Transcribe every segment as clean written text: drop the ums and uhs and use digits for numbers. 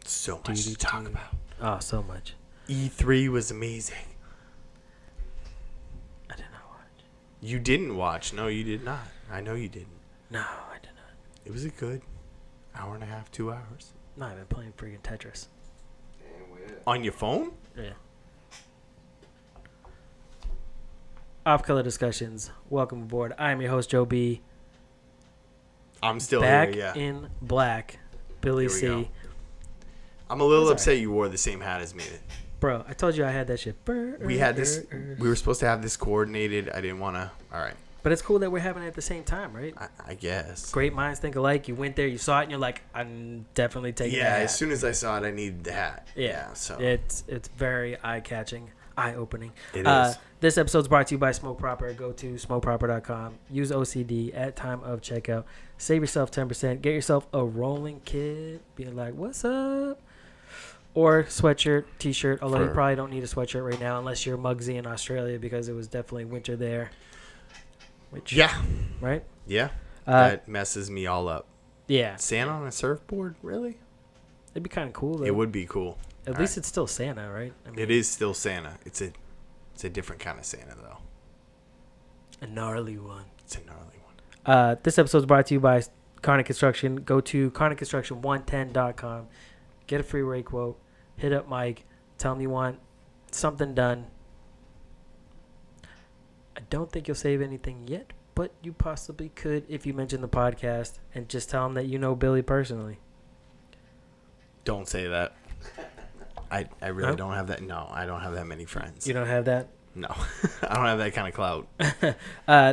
So much to talk about. Oh, so much. E3 was amazing. I did not watch. You didn't watch. No, you did not. I know you didn't. No, I did not. It was a good hour and a half, 2 hours. No, I've been playing freaking Tetris. On your phone? Yeah. Off-color discussions. Welcome aboard. I am your host, Joe B. I'm still Back here, yeah. in black, Billy C. Go. I'm a little upset you wore the same hat as me. Bro, I told you I had that shit. We had this. We were supposed to have this coordinated. I didn't want to. All right. But it's cool that we're having it at the same time, right? I guess. Great minds think alike. You went there, you saw it, and you're like, I'm definitely taking that hat. As soon as I saw it, I needed the hat. Yeah. So it's very eye-catching, eye-opening. It is. This episode's brought to you by Smoke Proper. Go to smokeproper.com. Use OCD at time of checkout. Save yourself 10%. Get yourself a rolling kit. Being like, what's up? Or sweatshirt, t-shirt. Although you probably don't need a sweatshirt right now unless you're Muggsy in Australia because it was definitely winter there. Yeah. Right? Yeah. That messes me all up. Yeah. Santa on a surfboard? Really? It'd be kind of cool, though. It would be cool. At least it's still Santa, right? I mean, it is still Santa. It's a different kind of Santa, though. A gnarly one. It's a gnarly one. This episode is brought to you by Kickin Construction. Go to KickinConstruction110.com. Get a free rate quote. Hit up Mike. Tell him you want something done. I don't think you'll save anything yet, but you possibly could if you mention the podcast and just tell him that you know Billy personally. Don't say that. I really don't have that. No, I don't have that many friends. You don't have that? No. I don't have that kind of clout.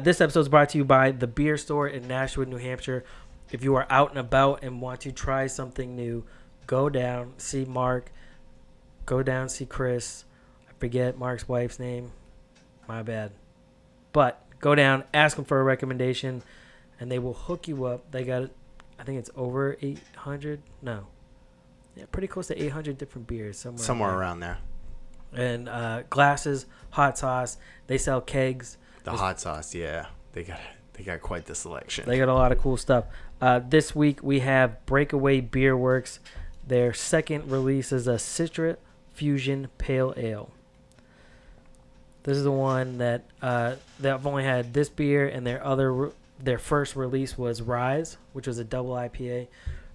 This episode is brought to you by The Beer Store in Nashua, New Hampshire. If you are out and about and want to try something new, go down, see Mark. Go down, see Chris. I forget Mark's wife's name. My bad. But go down, ask them for a recommendation, and they will hook you up. They got, I think it's over 800. No. Yeah, pretty close to 800 different beers. Somewhere around there. And glasses, hot sauce. They sell kegs. The hot sauce, yeah. They got quite the selection. They got a lot of cool stuff. This week we have Breakaway Beer Works. Their second release is a Citra Fusion Pale Ale. This is the one that they've only had this beer, and their first release was Rise, which was a double IPA.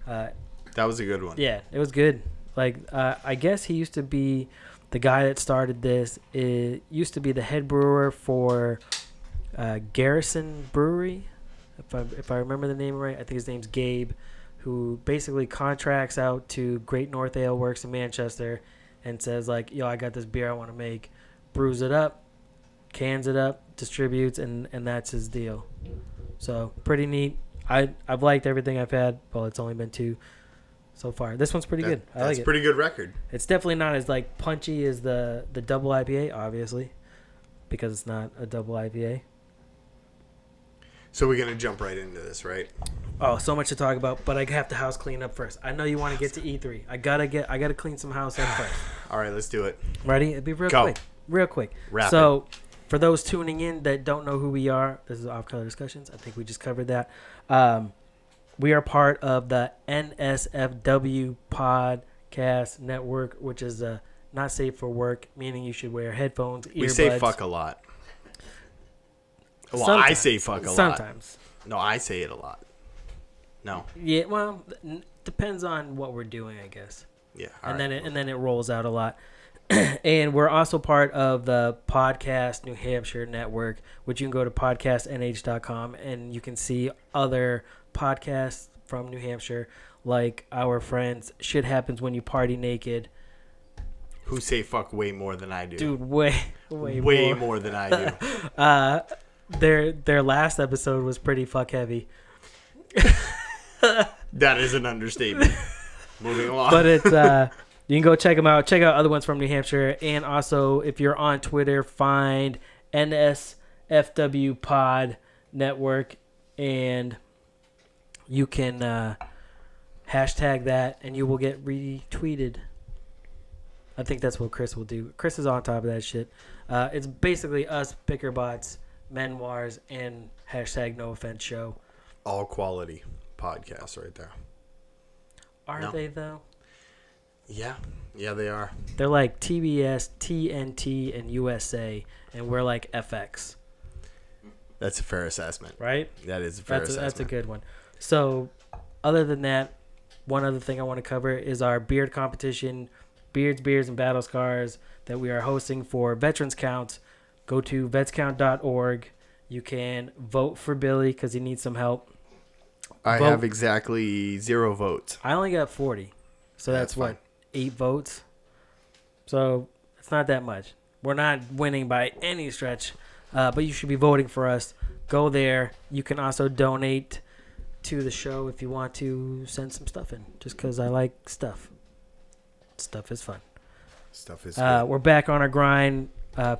That was a good one. Yeah, it was good. Like I guess he used to be the guy that started this. It used to be the head brewer for Garrison Brewery, if I remember the name right. I think his name's Gabe, who basically contracts out to Great North Ale Works in Manchester and says like, yo, I got this beer I want to make. Brews it up, cans it up, distributes, and that's his deal. So pretty neat. I've liked everything I've had. Well, it's only been 2 so far. This one's pretty good. I like it. That's a pretty good record. It's definitely not as like punchy as the double IPA, obviously, because it's not a double IPA. So we're gonna jump right into this, right? Oh, so much to talk about, but I have to house clean up first. I know you want to get to E3. I gotta clean some house up first. All right, let's do it. Ready? It'd be real quick. So, for those tuning in that don't know who we are, this is Off-Color Discussions. I think we just covered that. We are part of the NSFW Podcast Network, which is not safe for work, meaning you should wear headphones, earbuds. We say fuck a lot. Well, sometimes. I say fuck a lot. Sometimes. No, I say it a lot. No. Yeah, well, depends on what we're doing, I guess. Yeah. And then it rolls out a lot. And we're also part of the Podcast New Hampshire Network, which you can go to podcastnh.com and you can see other podcasts from New Hampshire, like our friends Shit Happens When You Party Naked. Who say fuck way more than I do. Dude, way more than I do. Their last episode was pretty fuck heavy. That is an understatement. Moving along. But it's you can go check them out. Check out other ones from New Hampshire. And also, if you're on Twitter, find NSFW Pod Network. And you can hashtag that, and you will get retweeted. I think that's what Chris will do. Chris is on top of that shit. It's basically us, Bickerbots, Memoirs, and hashtag No Offense Show. All quality podcasts right there. Are they, though? Yeah. Yeah, they are. They're like TBS, TNT, and USA, and we're like FX. That's a fair assessment. Right? That is a fair assessment. That's a good one. So, other than that, one other thing I want to cover is our beard competition, Beards, and Battle Scars, that we are hosting for Veterans Counts. Go to vetscount.org. You can vote for Billy because he needs some help. I have exactly 0 votes. I only got 40. So that's what? Fine. 8 votes? So it's not that much. We're not winning by any stretch, but you should be voting for us. Go there. You can also donate to the show if you want to send some stuff in, just because I like stuff. Stuff is fun. Stuff is good. We're back on our grind,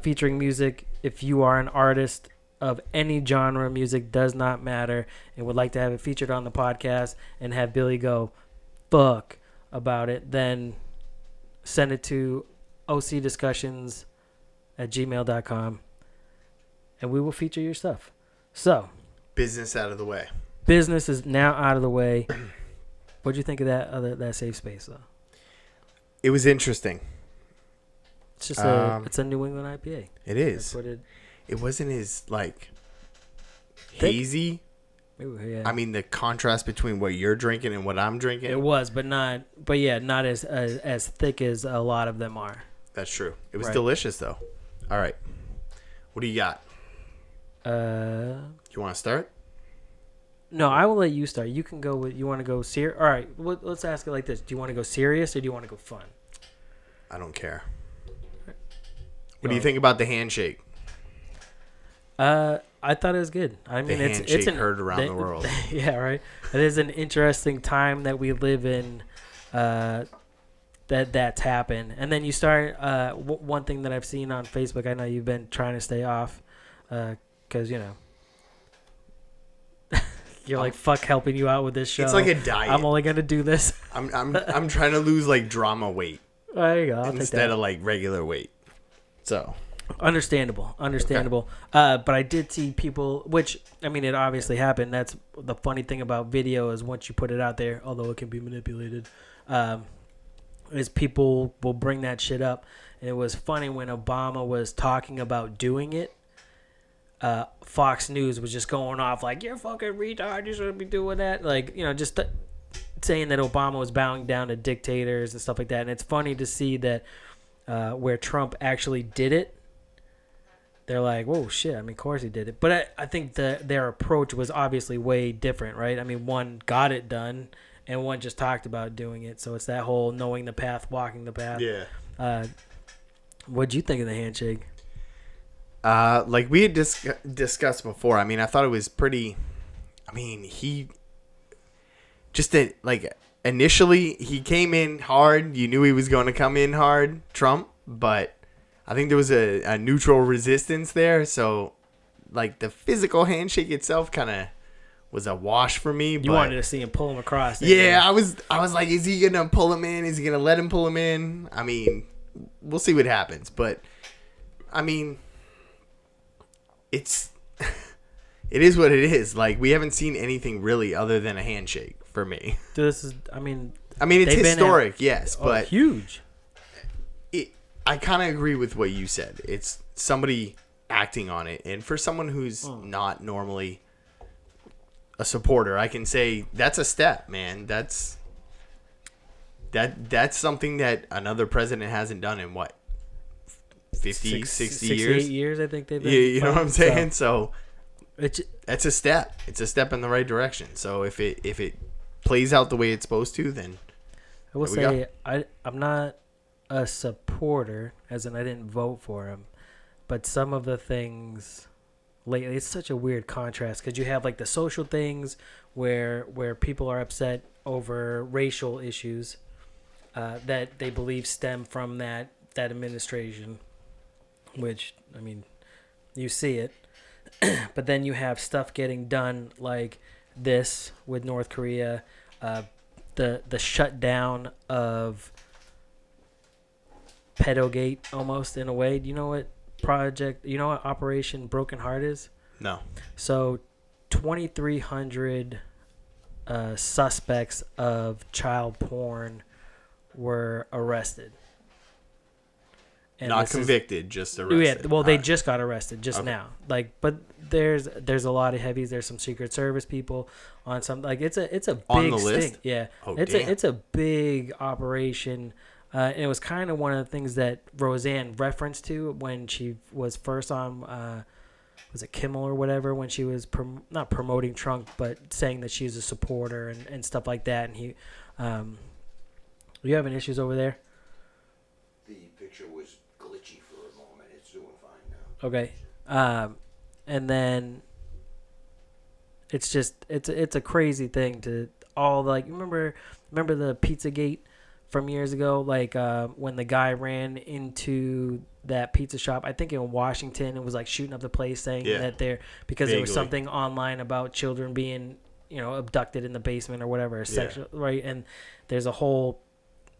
featuring music. If you are an artist of any genre, music does not matter, and would like to have it featured on the podcast and have Billy go fuck about it, then send it to OCDiscussions@gmail.com, and we will feature your stuff. So, business out of the way. Business is now out of the way. What'd you think of that safe space, though? It was interesting. It's just it's a New England IPA. It is. That's what it wasn't as thick? hazy. Yeah. I mean, the contrast between what you're drinking and what I'm drinking. It was, but not as thick as a lot of them are. That's true. It was Right. delicious, though. All right. What do you got? You want to start? No, I will let you start. You can go with. You want to go serious? All right. Let's ask it like this: do you want to go serious or do you want to go fun? I don't care. What do you think about the handshake? I thought it was good. I mean, The it's handshake heard around the world. Yeah, right. It is an interesting time that we live in. That's happened, and then you start. One thing that I've seen on Facebook. I know you've been trying to stay off, because you're like fuck helping you out with this show. It's like a diet. I'm only gonna do this. I'm trying to lose like drama weight There you go. I'll take instead that. of like regular weight. So Understandable. But I did see people, which, I mean, it obviously happened. That's the funny thing about video is once you put it out there, although it can be manipulated, is people will bring that shit up. And it was funny when Obama was talking about doing it. Fox News was just going off like, you're fucking retard, you shouldn't be doing that. Like, just saying that Obama was bowing down to dictators and stuff like that. And it's funny to see that where Trump actually did it, they're like, whoa, shit, I mean, of course he did it. But I think their approach was obviously way different, right? I mean, one got it done, and one just talked about doing it. So it's that whole knowing the path, walking the path. yeah. What'd you think of the handshake? Like we had discussed before. I mean, I thought it was pretty. I mean, initially he came in hard. You knew he was going to come in hard, Trump. But I think there was a neutral resistance there. So, like the physical handshake itself, kind of was a wash for me. You wanted to see him pull him across. Yeah, I was like, is he gonna pull him in? Is he gonna let him pull him in? I mean, we'll see what happens. But I mean, it is what it is. Like, we haven't seen anything really other than a handshake for me. This is, I mean, it's historic, yes, but huge. I kind of agree with what you said. It's somebody acting on it, and for someone who's not normally a supporter, I can say that's a step, man. That's something that another president hasn't done in what, 50, 60 years? 68 years, I think they've been. Yeah, you know what I'm saying? So it's that's a step. It's a step in the right direction. So if it plays out the way it's supposed to, then I will say I'm not a supporter, as in I didn't vote for him, but some of the things lately, it's such a weird contrast because you have like the social things where people are upset over racial issues that they believe stem from that administration, which, I mean, you see it. But then you have stuff getting done like this with North Korea, the shutdown of Pedogate, almost, in a way. Do you know what Operation Broken Heart is? no. So 2,300 suspects of child porn were arrested. And Not this is- convicted, just arrested. Yeah, well, they Alright. just got arrested just Okay. now. Like, but there's a lot of heavies. There's some Secret Service people on some. Like, it's a big On the list? sting. Yeah, Oh, it's damn. a big operation. And it was kind of one of the things that Roseanne referenced to when she was first on, was it Kimmel or whatever, when she was not promoting Trump, but saying that she's a supporter and stuff like that. And he, you having issues over there? The picture was glitchy for a moment. It's doing fine now. Okay. And then it's just it's a crazy thing to all, like, remember the Pizzagate from years ago, like when the guy ran into that pizza shop, I think in Washington, and was like shooting up the place, saying that because there was Vaguely. something online about children being, abducted in the basement or whatever, sexual, right? And there's a whole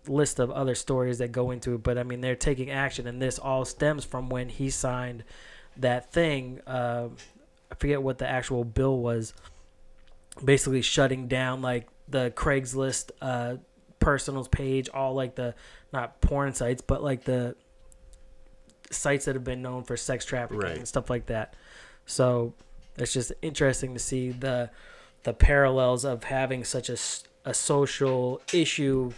list of other stories that go into it, but I mean, they're taking action, and this all stems from when he signed that thing. I forget what the actual bill was, basically shutting down like the Craigslist personals page, all like the, not porn sites, but like the sites that have been known for sex trafficking and stuff like that. So it's just interesting to see the parallels of having such a social issue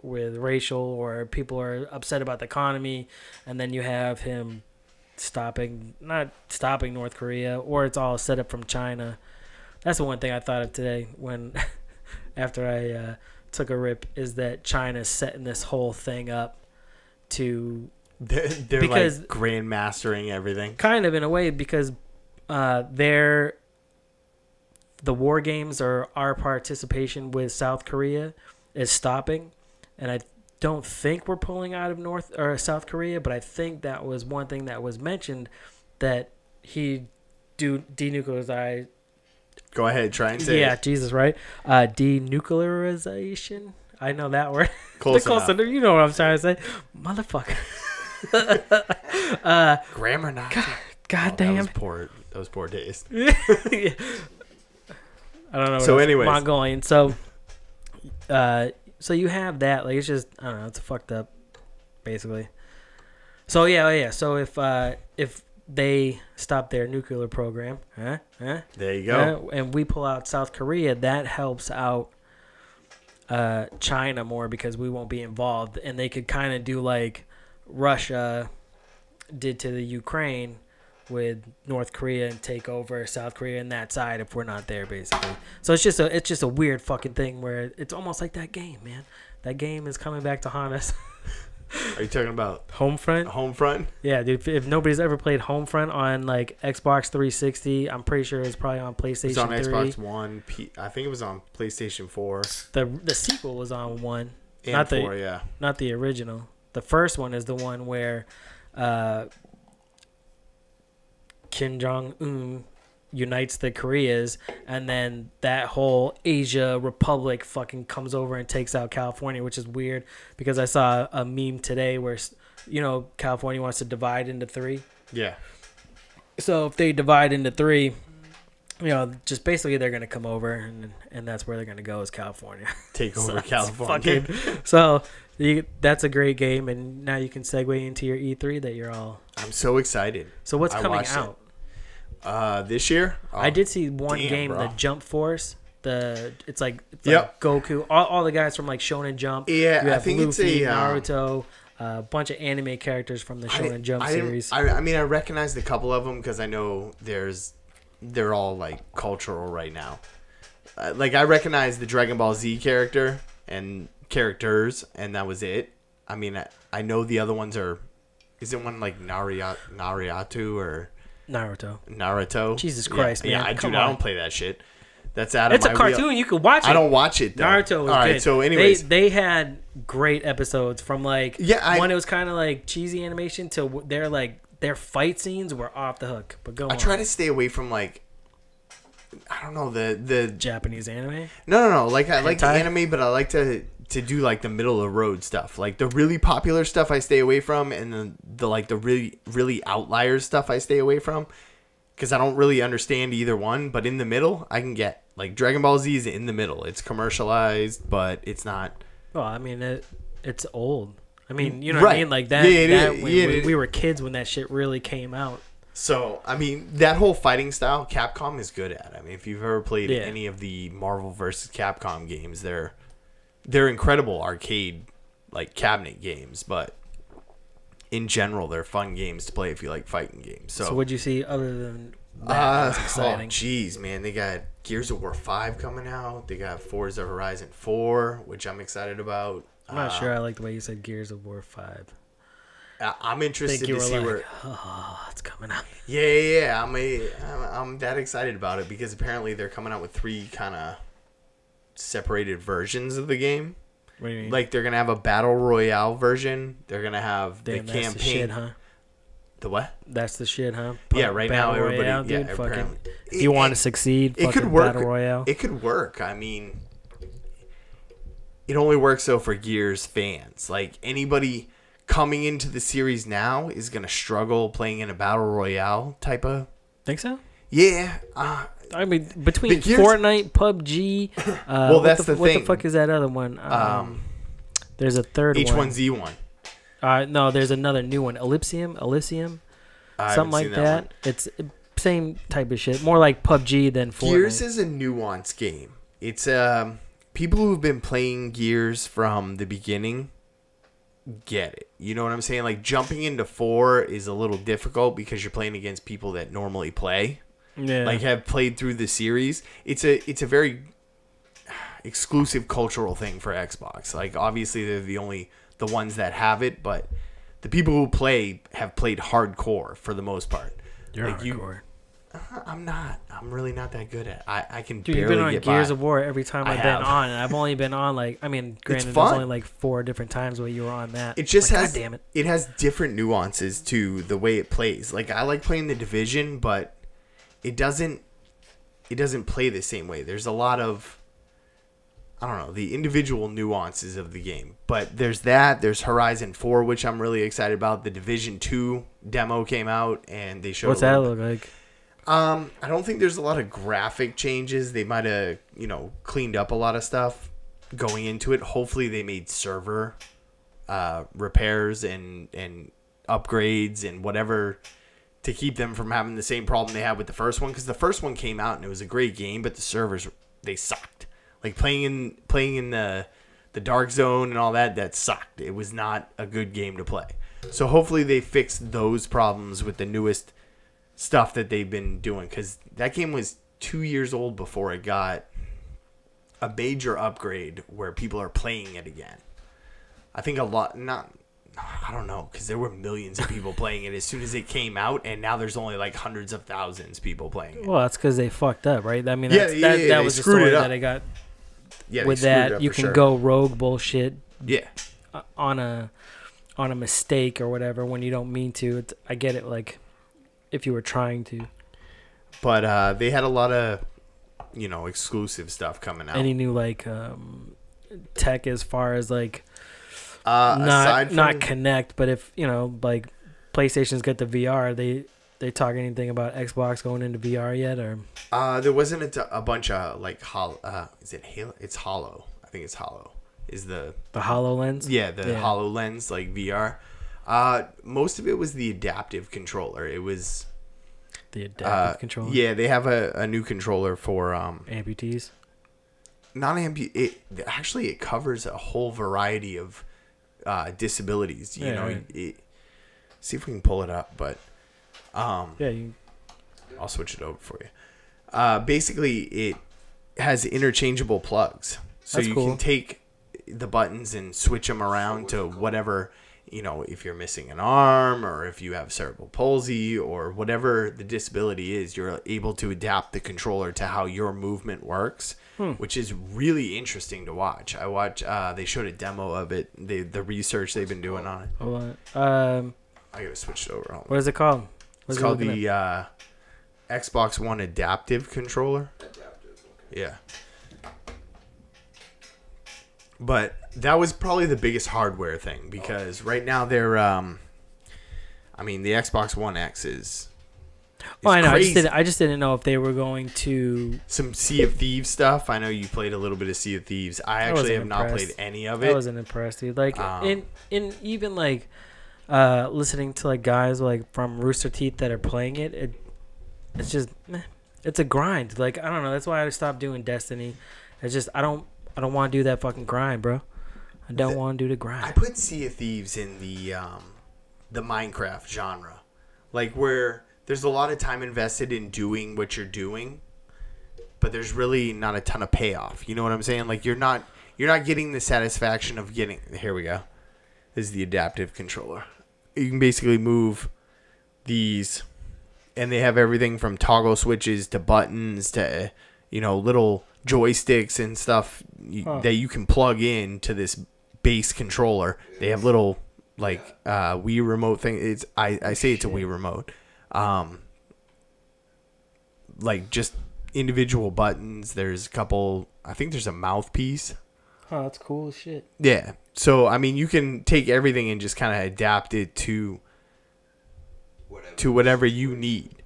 with racial, or people are upset about the economy, and then you have him not stopping North Korea, or it's all set up from China. That's the one thing I thought of today when after I took a rip, is that China's setting this whole thing up to They're because like grandmastering everything. kind of in a way, because the war games, or our participation with South Korea, is stopping, and I don't think we're pulling out of North or South Korea, but I think that was one thing that was mentioned, that he denuclearize. Go ahead, try and say Yeah, it. Jesus, right? Denuclearization. I know that word. Close Close enough. enough. You know what I'm trying to say, motherfucker. Grammar not. God That damn. was poor. Those poor days. I don't know. So anyways. Mongolian. So you have that. Like, it's just, I don't know. It's fucked up, basically. So yeah. So if they stop their nuclear program, There you go. and we pull out South Korea, that helps out China more, because we won't be involved, and they could kind of do like Russia did to the Ukraine with North Korea, and take over South Korea and that side if we're not there, basically. So it's just a weird fucking thing where it's almost like that game, man. That game is coming back to haunt us. Are you talking about Homefront? Homefront? Yeah, dude. If nobody's ever played Homefront on like Xbox 360, I'm pretty sure it's probably on PlayStation 3. It's on Xbox One. I think it was on PlayStation 4 The sequel was on one, and not 4. Yeah. not the original. The first one is the one where Kim Jong-un unites the Koreas, and then that whole Asia Republic fucking comes over and takes out California, which is weird, because I saw a meme today where, California wants to divide into 3. Yeah. So if they divide into 3, just basically they're going to come over, and that's where they're going to go, is California. Take So over it's California. So that's a great game, and now you can segue into your E3 that you're all... I'm so excited. So what's I coming watched it. out? This year? Oh, I did see one damn, game, bro. the Jump Force. It's like Yep. Goku. All the guys from like Shonen Jump. Yeah, You I have think Luffy, it's a Naruto, a bunch of anime characters from the Shonen Jump series. I mean, I recognized a couple of them because I know they're all like cultural right now. Like, I recognize the Dragon Ball Z character and characters, and that was it. I mean, I know the other ones are. Is it one like Naruto or Naruto? Jesus Christ, yeah, man. I Come I on. don't play that shit. That's out of It's my a cartoon. wheel. You could watch it. I don't watch it though. Naruto was all right, good. so anyways, they had great episodes from like one. It was kind of like cheesy animation to their fight scenes were off the hook. But go on. I try to stay away from like, I don't know, the Japanese anime. No. Like, I like the Hentai? anime, but I like to do like the middle of the road stuff. Like the really popular stuff I stay away from, and the like the really outliers stuff I stay away from, because I don't really understand either one. But in the middle, I can get like Dragon Ball Z is in the middle. It's commercialized, but it's not Well, I mean, it's old. I mean, you know Right. what I mean? Like that. Yeah, We were kids when that shit really came out. So, I mean, that whole fighting style, Capcom is good at. I mean, if you've ever played any of the Marvel vs. Capcom games, they're incredible arcade, like, cabinet games, but in general, they're fun games to play if you like fighting games. So what'd you see other than that? That's exciting. Oh, jeez, man. They got Gears of War 5 coming out. They got Forza Horizon 4, which I'm excited about. I'm not sure I like the way you said Gears of War 5. I'm interested to see where. Oh, it's coming out. Yeah. I'm that excited about it because apparently they're coming out with 3 kind of separated versions of the game. What do you mean? Like they're gonna have a battle royale version. They're gonna have the campaign. That's the shit, huh? The what? That's the shit, huh? Yeah, right now everybody. Royale, dude, yeah, fucking. apparently. If you want to succeed, it could work. Battle royale. It could work. I mean, it only works though for Gears fans. Like anybody coming into the series now is gonna struggle playing in a battle royale type of. Think so? Yeah. I mean, between Gears... Fortnite, PUBG. Well, that's the thing. What the fuck is that other one? There's a third H1Z1. No, there's another new one. Elysium, something like that. It's same type of shit. More like PUBG than Fortnite. Gears is a nuanced game. It's people who've been playing Gears from the beginning get it. You know what I'm saying? Like jumping into 4 is a little difficult because you're playing against people that normally play. Yeah. Like have played through the series. It's a very exclusive cultural thing for Xbox. Like obviously they're the ones that have it, but the people who play have played hardcore for the most part. You're like hardcore. I'm not. I'm really not that good at. I can Dude, barely you've been on get Gears by. of War every time I've been on, and I've only been on like granted, there's only like 4 different times where you were on that. It just like, has. God damn it. It has different nuances to the way it plays. Like I like playing the Division, but it doesn't play the same way. There's a lot of, I don't know, the individual nuances of the game. But there's that. There's Horizon 4, which I'm really excited about. The Division 2 demo came out, and they showed. What's that look like? I don't think there's a lot of graphic changes. They might have, cleaned up a lot of stuff going into it. Hopefully they made server repairs and upgrades and whatever to keep them from having the same problem they had with the first one. Because the first one came out and it was a great game, but the servers, they sucked. Like playing in the Dark Zone and all that sucked. It was not a good game to play. So hopefully they fixed those problems with the newest stuff that they've been doing, because that game was 2 years old before it got a major upgrade where people are playing it again. I think I don't know, because there were millions of people playing it as soon as it came out, and now there's only like hundreds of thousands of people playing it. Well, that's because they fucked up, right? I mean, that was the story that I got. Yeah, with that, you can go rogue bullshit. Yeah, on a mistake or whatever when you don't mean to. I get it, like if you were trying to. But they had a lot of, exclusive stuff coming out. Any new like tech as far as like not Connect, but if like PlayStation's got the VR, they talk anything about Xbox going into VR yet, or there wasn't a bunch of like is it Halo? It's Hollow. I think it's Hollow. Is the HoloLens? Yeah, the HoloLens, like VR. Most of it was the adaptive controller. It was the adaptive controller. Yeah, they have a new controller for amputees. Not actually, it covers a whole variety of disabilities. You know, right. See if we can pull it up, but I'll switch it over for you. Basically, it has interchangeable plugs, so That's you cool. can take the buttons and switch them around to whatever, if you're missing an arm or if you have cerebral palsy or whatever the disability is, you're able to adapt the controller to how your movement works, which is really interesting to watch. They showed a demo of it, the research they've been doing on it. Hold on. I gotta switch it over. What is it called? It's called the Xbox One Adaptive Controller. Adaptive, okay. Yeah. But that was probably the biggest hardware thing, because right now they're, the Xbox One X is Well, I know. Crazy. I just didn't know if they were going to. Some Sea of Thieves stuff. I know you played a little bit of Sea of Thieves. I actually have not played any of it. I wasn't impressed, dude. Like in even like listening to like guys like from Rooster Teeth that are playing it, it's just it's a grind. Like I don't know. That's why I stopped doing Destiny. It's just I don't want to do that fucking grind, bro. I don't want to do the grind. I put Sea of Thieves in the Minecraft genre, like where there's a lot of time invested in doing what you're doing, but there's really not a ton of payoff. You know what I'm saying? Like you're not getting the satisfaction of getting. Here we go. This is the adaptive controller. You can basically move these, and they have everything from toggle switches to buttons to little joysticks and stuff that you can plug in to this base controller. They have little like Wii remote thing. It's I say it's a Wii remote. Like just individual buttons. There's a couple. I think there's a mouthpiece. Oh, that's cool as shit. Yeah. So I mean, you can take everything and just kind of adapt it to whatever you need.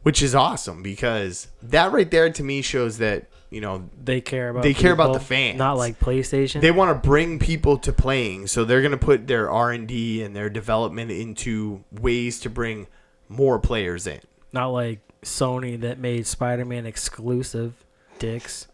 Which is awesome because that right there to me shows that they care about the fans, not like PlayStation. They want to bring people to playing, so they're going to put their R&D and their development into ways to bring more players in. Not like Sony that made Spider-Man exclusive, dicks.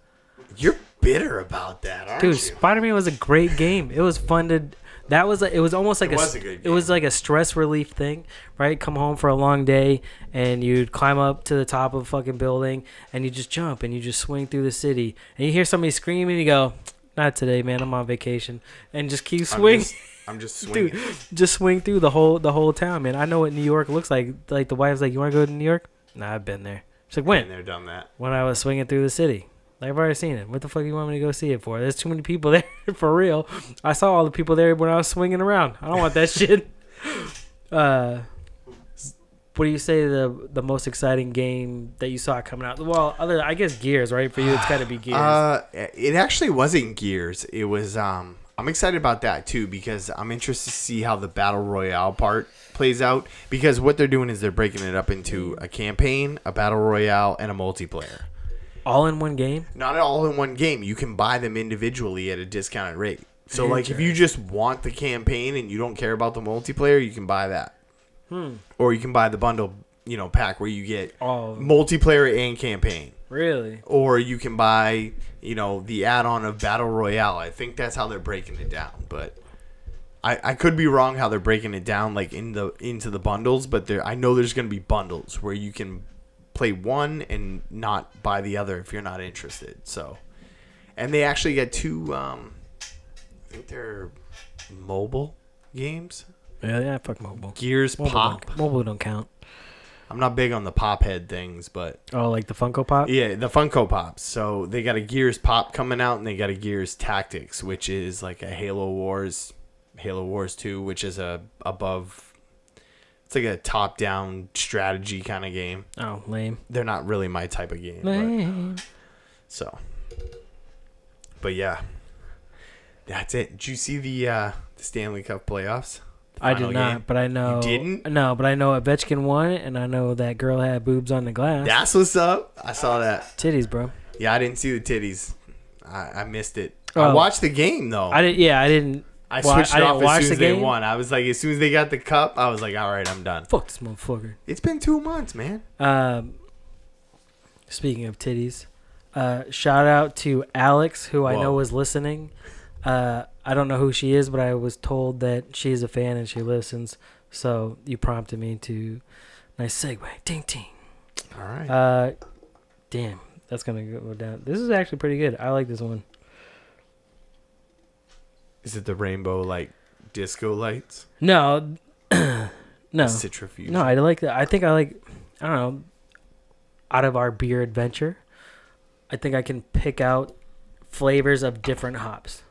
You're bitter about that, aren't you? Dude, Spider-Man was a great game. It was fun to. That was it was almost like a good game. It was like a stress relief thing, right? Come home for a long day and you'd climb up to the top of a fucking building and you just jump and you just swing through the city and you hear somebody screaming and you go, "Not today, man. I'm on vacation," and just keep swinging. I'm just swinging. Dude, just swing through the whole town, man. I know what New York looks like. Like the wife's like, "You want to go to New York?" Nah, I've been there. She's like, "When?" Been there, done that. When I was swinging through the city. Like, I've already seen it. What the fuck do you want me to go see it for? There's too many people there for real. I saw all the people there when I was swinging around. I don't want that shit. What do you say the most exciting game that you saw coming out? Well, I guess Gears, right? For you, it's got to be Gears. It actually wasn't Gears. It was. I'm excited about that too because I'm interested to see how the battle royale part plays out. Because what they're doing is they're breaking it up into a campaign, a battle royale, and a multiplayer. All in one game? Not all in one game. You can buy them individually at a discounted rate. So, like, if you just want the campaign and you don't care about the multiplayer, you can buy that. Or you can buy the bundle, pack where you get multiplayer and campaign. Really? Or you can buy, the add-on of Battle Royale. I think that's how they're breaking it down. But I could be wrong how they're breaking it down, like, into the bundles. But I know there's going to be bundles where you can play one and not buy the other if you're not interested. So, and they actually get two. I think they're mobile games. Yeah, fuck mobile. Gears Pop. Mobile don't count. I'm not big on the pop head things, but like the Funko Pop. Yeah, the Funko Pops. So they got a Gears Pop coming out, and they got a Gears Tactics, which is like a Halo Wars 2, which is above. It's like a top-down strategy kind of game. Oh, lame. They're not really my type of game. Lame. But yeah, that's it. Did you see the Stanley Cup playoffs? I did not, game? But I know. You didn't? No, but I know Ovechkin won, and I know that girl had boobs on the glass. That's what's up. I saw that. Titties, bro. Yeah, I didn't see the titties. I missed it. I watched the game though. I didn't. I switched it off as soon as they won. I was like, as soon as they got the cup, I was like, all right, I'm done. Fuck this motherfucker. It's been 2 months, man. Speaking of titties, shout out to Alex, who I know is listening. I don't know who she is, but I was told that she's a fan and she listens. So you prompted me to nice segue. Ding ding. All right. Damn, that's gonna go down. This is actually pretty good. I like this one. Is it the rainbow like disco lights? No, no. Citrifuge. No, I like that. I think I like. I don't know. Out of our beer adventure, I think I can pick out flavors of different hops.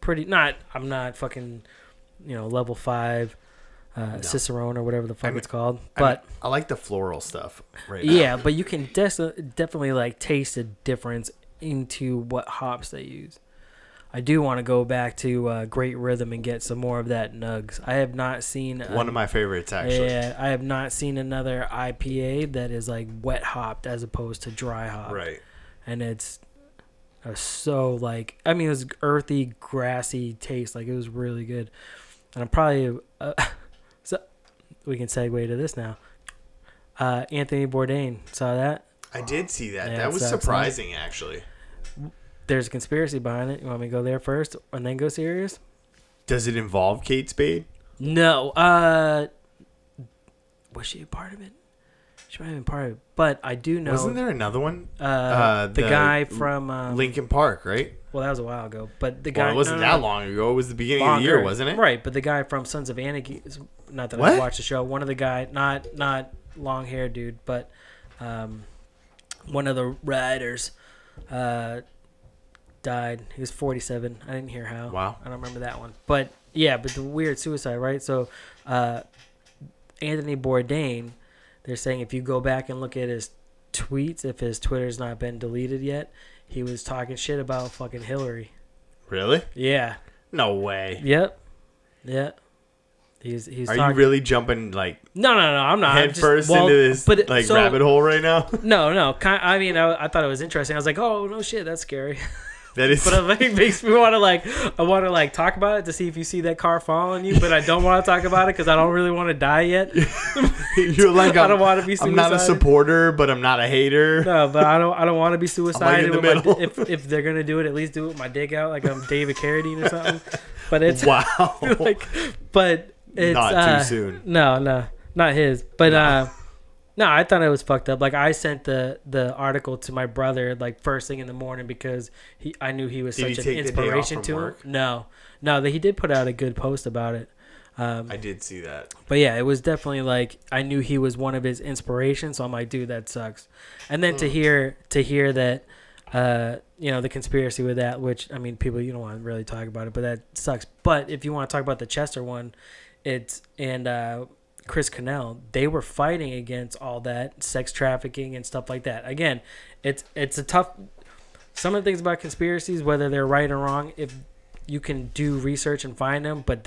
I'm not fucking, level 5 Cicerone or whatever the fuck it's called. But I like the floral stuff right yeah, now. but you can definitely like taste the difference into what hops they use. I do want to go back to Great Rhythm and get some more of that Nugs. I have not seen One of my favorites, actually. Yeah, I have not seen another IPA that is like wet hopped as opposed to dry hopped. Right. And it's so like, I mean, it was earthy, grassy taste. Like it was really good. And I'm probably so we can segue to this now. Anthony Bourdain, saw that? I did see that. Yeah, That was surprising, actually. There's a conspiracy behind it. You want me to go there first and then go serious? Does it involve Kate Spade? No. Was she a part of it? She might have been part of it. But I do know. Wasn't there another one? The guy from Lincoln Park, right? Well, that was a while ago. But the guy. Well, it wasn't that long ago. It was the beginning of the year, wasn't it? Right. But the guy from Sons of Anarchy. Not that What? I watched the show. One of the guy, not long hair dude, but one of the riders died. He was 47. I didn't hear how. Wow. I don't remember that one. But yeah, but the weird suicide, right? So Anthony Bourdain, they're saying if you go back and look at his tweets, if his Twitter's not been deleted yet, he was talking shit about fucking Hillary. Really? Yeah. No way. Yep. Yeah. He's Are talking. you really jumping like No, I'm not. head first into this rabbit hole right now? No. I mean, I thought it was interesting. I was like, oh no shit, that's scary. That is. But it makes me want to talk about it to see if you see that car following you. But I don't want to talk about it because I don't really want to die yet. You're like, I don't want to be suicided. I'm not a supporter, but I'm not a hater. No, but I don't want to be suicided. I'm like in the middle. If they're gonna do it, at least do it with my dick out, like I'm David Carradine or something. But it's wow. But it's not too soon. No, not his. But no, I thought it was fucked up. Like I sent the article to my brother like first thing in the morning because I knew he was such an inspiration to him. No, he did put out a good post about it. I did see that. But yeah, it was definitely like I knew he was one of his inspirations. So I'm like, dude, that sucks. And then to hear that, the conspiracy with that, which I mean, people you don't want to really talk about it, but that sucks. But if you want to talk about the Chester one, Chris Cornell, they were fighting against all that sex trafficking and stuff like that. Again, it's a tough. Some of the things about conspiracies, whether they're right or wrong, if you can do research and find them, but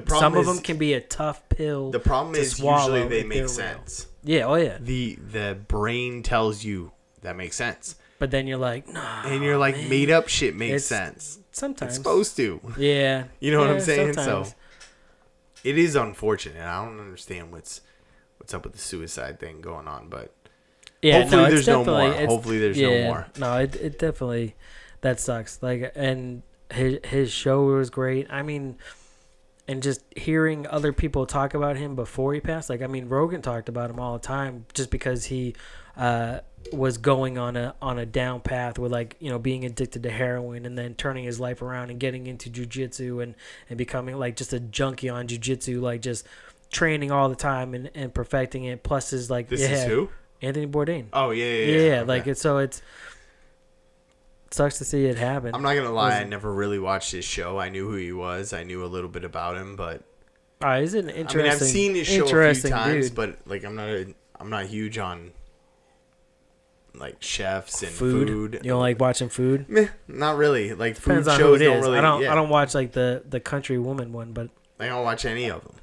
some of them can be a tough pill. The problem is usually they make sense. Yeah, oh yeah. The brain tells you that makes sense, but then you're like, nah, and you're like, made up shit makes sense. Sometimes it's supposed to. Yeah, you know what I'm saying. Sometimes. So it is unfortunate. I don't understand what's up with the suicide thing going on, but yeah, hopefully there's no more. Hopefully there's no more. No, it definitely that sucks. Like, and his show was great. I mean, and just hearing other people talk about him before he passed. Like, I mean, Rogan talked about him all the time, just because he was going on a down path with, like, being addicted to heroin and then turning his life around and getting into jiu-jitsu and becoming like just a junkie on jiu-jitsu, like just training all the time and perfecting it. Plus his like this is who? Anthony Bourdain. Oh yeah. Okay. Like it sucks to see it happen. I'm not gonna lie, I never really watched his show. I knew who he was. I knew a little bit about him, but he's an interesting. I mean, I've seen his show a few times, dude. but like I'm not huge on like chefs and food. You don't like watching food? Meh, not really. Like depends food on shows who it don't is. really. I don't watch like the country woman one, but I don't watch any of them.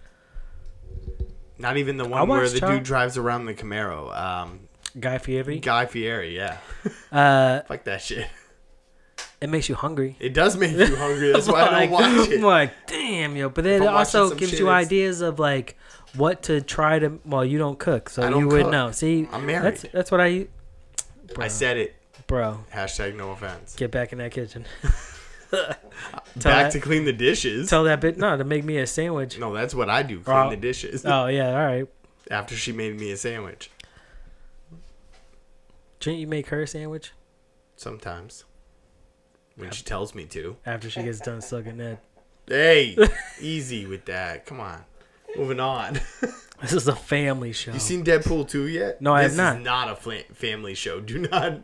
Not even the one where the dude drives around the Camaro. Guy Fieri. Guy Fieri, yeah. Fuck that shit. It makes you hungry. It does make you hungry. That's why I don't watch it. I'm like, damn, yo. But then it also gives you ideas of like what to try to. Well, you don't cook, so you would know. See, I'm married. That's what I. Bro. I said it, bro. Hashtag no offense. Get back in that kitchen. To clean the dishes. Tell that bitch to make me a sandwich. No, that's what I do. Clean the dishes. Oh yeah, all right. After she made me a sandwich. Shouldn't you make her a sandwich? Sometimes. When she tells me to. After she gets done sucking that. Hey, easy with that. Come on. Moving on. This is a family show. You seen Deadpool 2 yet? No, I have not. This is not a family show. Do not.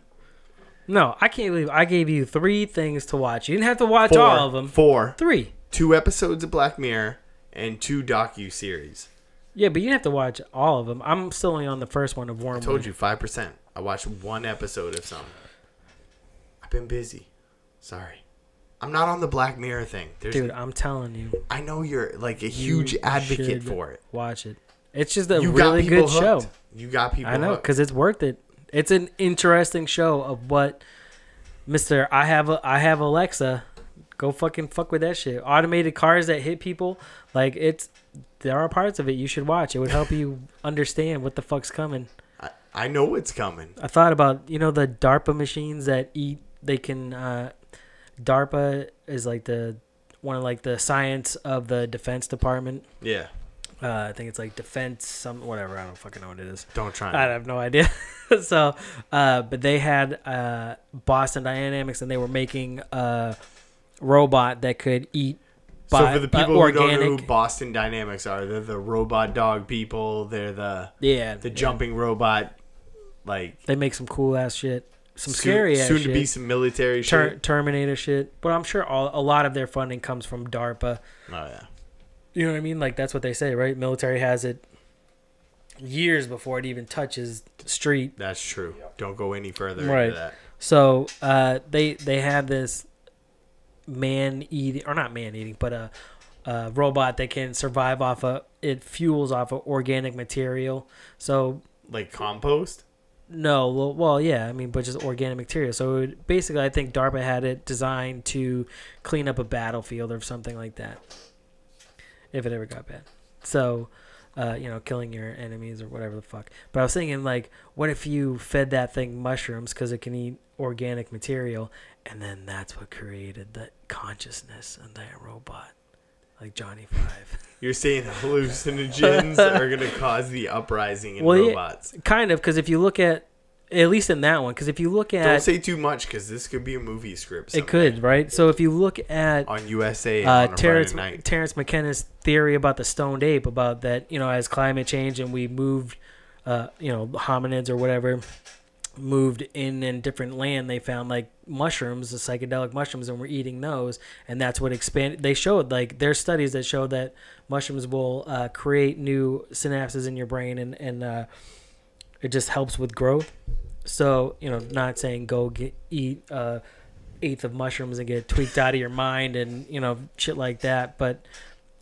No, I can't believe I gave you 3 things to watch. You didn't have to watch all of them. 4. 3. 2 episodes of Black Mirror and 2 docu-series. Yeah, but you didn't have to watch all of them. I'm still only on the first one of Wormwood. I told you, 5%. I watched 1 episode of some. I've been busy. Sorry. I'm not on the Black Mirror thing. Dude, I'm telling you. I know you're like a huge advocate for it. Watch it. It's just a really good show. You got people I know, because it's worth it. It's an interesting show of what Mr. I have Alexa. Go fucking fuck with that shit. Automated cars that hit people. Like, there are parts of it you should watch. It would help you understand what the fuck's coming. I know what's coming. I thought about, the DARPA machines that eat. They can. DARPA is like one of like the science of the Defense Department. Yeah. I think it's like defense, whatever. I don't fucking know what it is. Don't try. I have no idea. So, but they had Boston Dynamics, and they were making a robot that could eat. So for the people who don't know who Boston Dynamics are, they're the robot dog people. They're the jumping robot. Like, they make some cool ass shit. Some scary ass shit. Soon to be some military shit. Terminator shit. But I'm sure a lot of their funding comes from DARPA. Oh, yeah. You know what I mean? Like, that's what they say, right? Military has it years before it even touches the street. That's true. Don't go any further into that. So they have this man-eating, or not man-eating, but a robot that can survive it fuels off of organic material. So, like compost? No, well, yeah, I mean, but just organic material. So basically, I think DARPA had it designed to clean up a battlefield or something like that, if it ever got bad. So, killing your enemies or whatever the fuck. But I was thinking, like, what if you fed that thing mushrooms because it can eat organic material, and then that's what created the consciousness of that robot, like Johnny Five. You're saying hallucinogens are going to cause the uprising in robots. Yeah, kind of, because if you look at least in that one, because if you look at... Don't say too much, because this could be a movie script someday. It could, right? So if you look at... On USA on a Friday night. Terrence McKenna's theory about the stoned ape, about that, as climate change and we moved, hominids or whatever, moved in different land, they found like mushrooms, the psychedelic mushrooms, and we're eating those, and that's what expanded. They showed, like, there's studies that show that mushrooms will create new synapses in your brain, and it just helps with growth. So, not saying go eat eighth of mushrooms and get tweaked out of your mind and shit like that, but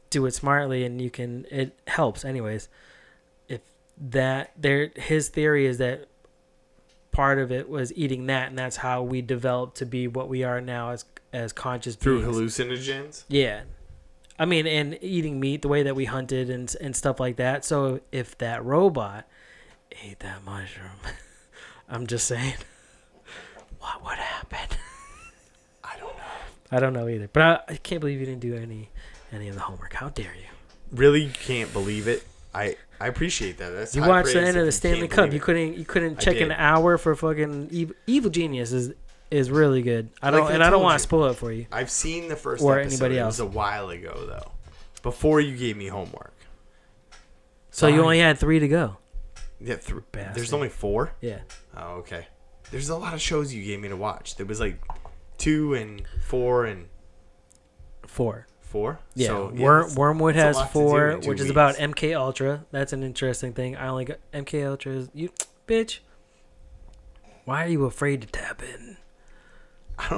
do it smartly, and it helps anyways. His theory is that part of it was eating that, and that's how we developed to be what we are now as conscious beings. Through hallucinogens? Yeah. I mean, and eating meat, the way that we hunted and stuff like that. So if that robot ate that mushroom, I'm just saying, what would happen? I don't know either. But I can't believe you didn't do any of the homework. How dare you? Really can't believe it. I appreciate that. That's you watched the end of the Stanley Cup. You couldn't check an hour for fucking Evil Genius is really good. I don't want to spoil it for you. I've seen the first or episode. Anybody else. It was a while ago though, before you gave me homework. So you only had 3 to go. Yeah, there's only 4. Yeah. Oh, okay. There's a lot of shows you gave me to watch. There was like 2 and 4 and 4. 4? Yeah, so, Wormwood has 4, which is about weeks. MK Ultra. That's an interesting thing. I only got MK Ultra. You bitch. Why are you afraid to tap in? I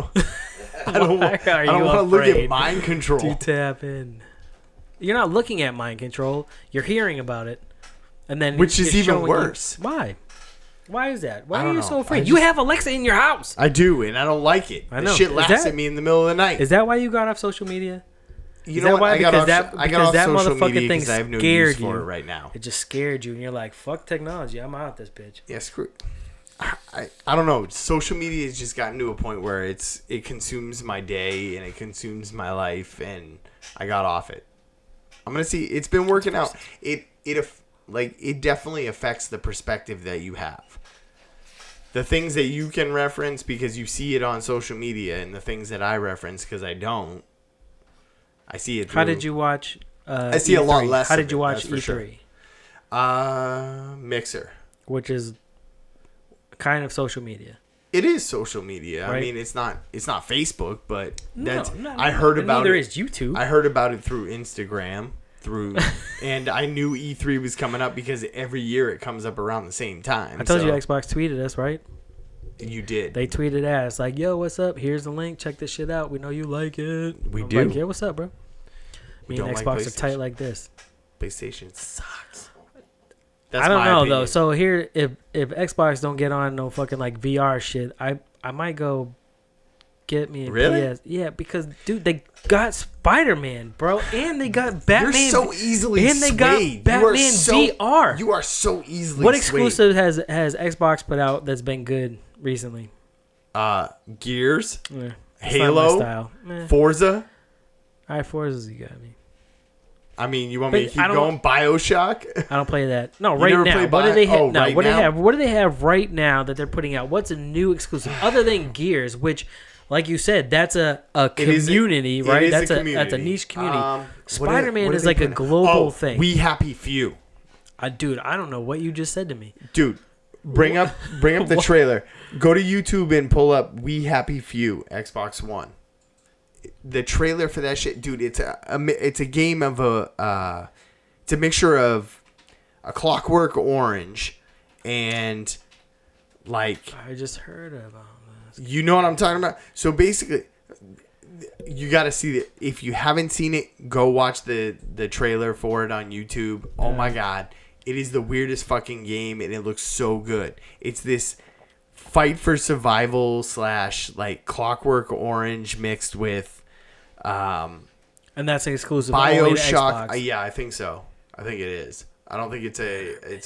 don't want to look at mind control. To tap in. You're not looking at mind control. You're hearing about it, and then which is even worse. Why? Why is that? Why are you so afraid? You have Alexa in your house. I do, and I don't like it. I know. The shit laughs at me in the middle of the night. Is that why you got off social media? You know what? I got off social media because I have no use for it right now. It just scared you, and you're like, "Fuck technology, I'm out this bitch." Yeah, screw. I don't know. Social media has just gotten to a point where it consumes my day and it consumes my life, and I got off it. I'm gonna see. It's been working out. It definitely affects the perspective that you have. The things that you can reference because you see it on social media, and the things that I reference because I don't. I see it. How did you watch? I see E3? a lot less. How did you watch E3? Sure. Mixer, which is kind of social media. It is social media. Right? I mean, it's not Facebook, but I heard about it. Neither is YouTube. I heard about it through Instagram, and I knew E3 was coming up because every year it comes up around the same time. I told you Xbox tweeted us, right? You did. They tweeted at us like, "Yo, what's up? Here's the link. Check this shit out. We know you like it." We I'm do. Like, yeah, what's up, bro? We Me and don't like Xbox are tight like this. PlayStation sucks. I don't know though. opinion. So here, if Xbox don't get on no fucking like VR shit, I might go get me a Really? PS. Yeah, because dude, they got Spider-Man, bro, and they got Batman. You're so easily and they got swayed. Batman VR. You are so easily What swayed. exclusive has Xbox put out that's been good recently? Gears, Yeah, it's Halo, not my style. Forza. All right, Forza's you got me. I mean, you want me to But I keep don't- going? BioShock. I don't play that. No, You right never now. play What do they have? Oh, no, right what do they now? have? What do they have right now that they're putting out? What's a new exclusive other than Gears? Which, like you said, that's a is a- community, it right? is a That's a community. niche community. What Spider-Man are is they like a putting out? global thing. We Happy Few, Dude, I don't know what you just said to me. dude. Bring up the trailer. Go to YouTube and pull up We Happy Few Xbox One. The trailer for that shit, dude. It's a game of it's a mixture of a Clockwork Orange and like I just heard about this. you know what I'm talking about. So basically, you got to see it. If you haven't seen it, go watch the trailer for it on YouTube. Oh my god, it is the weirdest fucking game, and it looks so good. It's this fight for survival / like Clockwork Orange mixed with And that's an exclusive. only to BioShock. Xbox. Yeah, I think so. I think it is. I don't think it's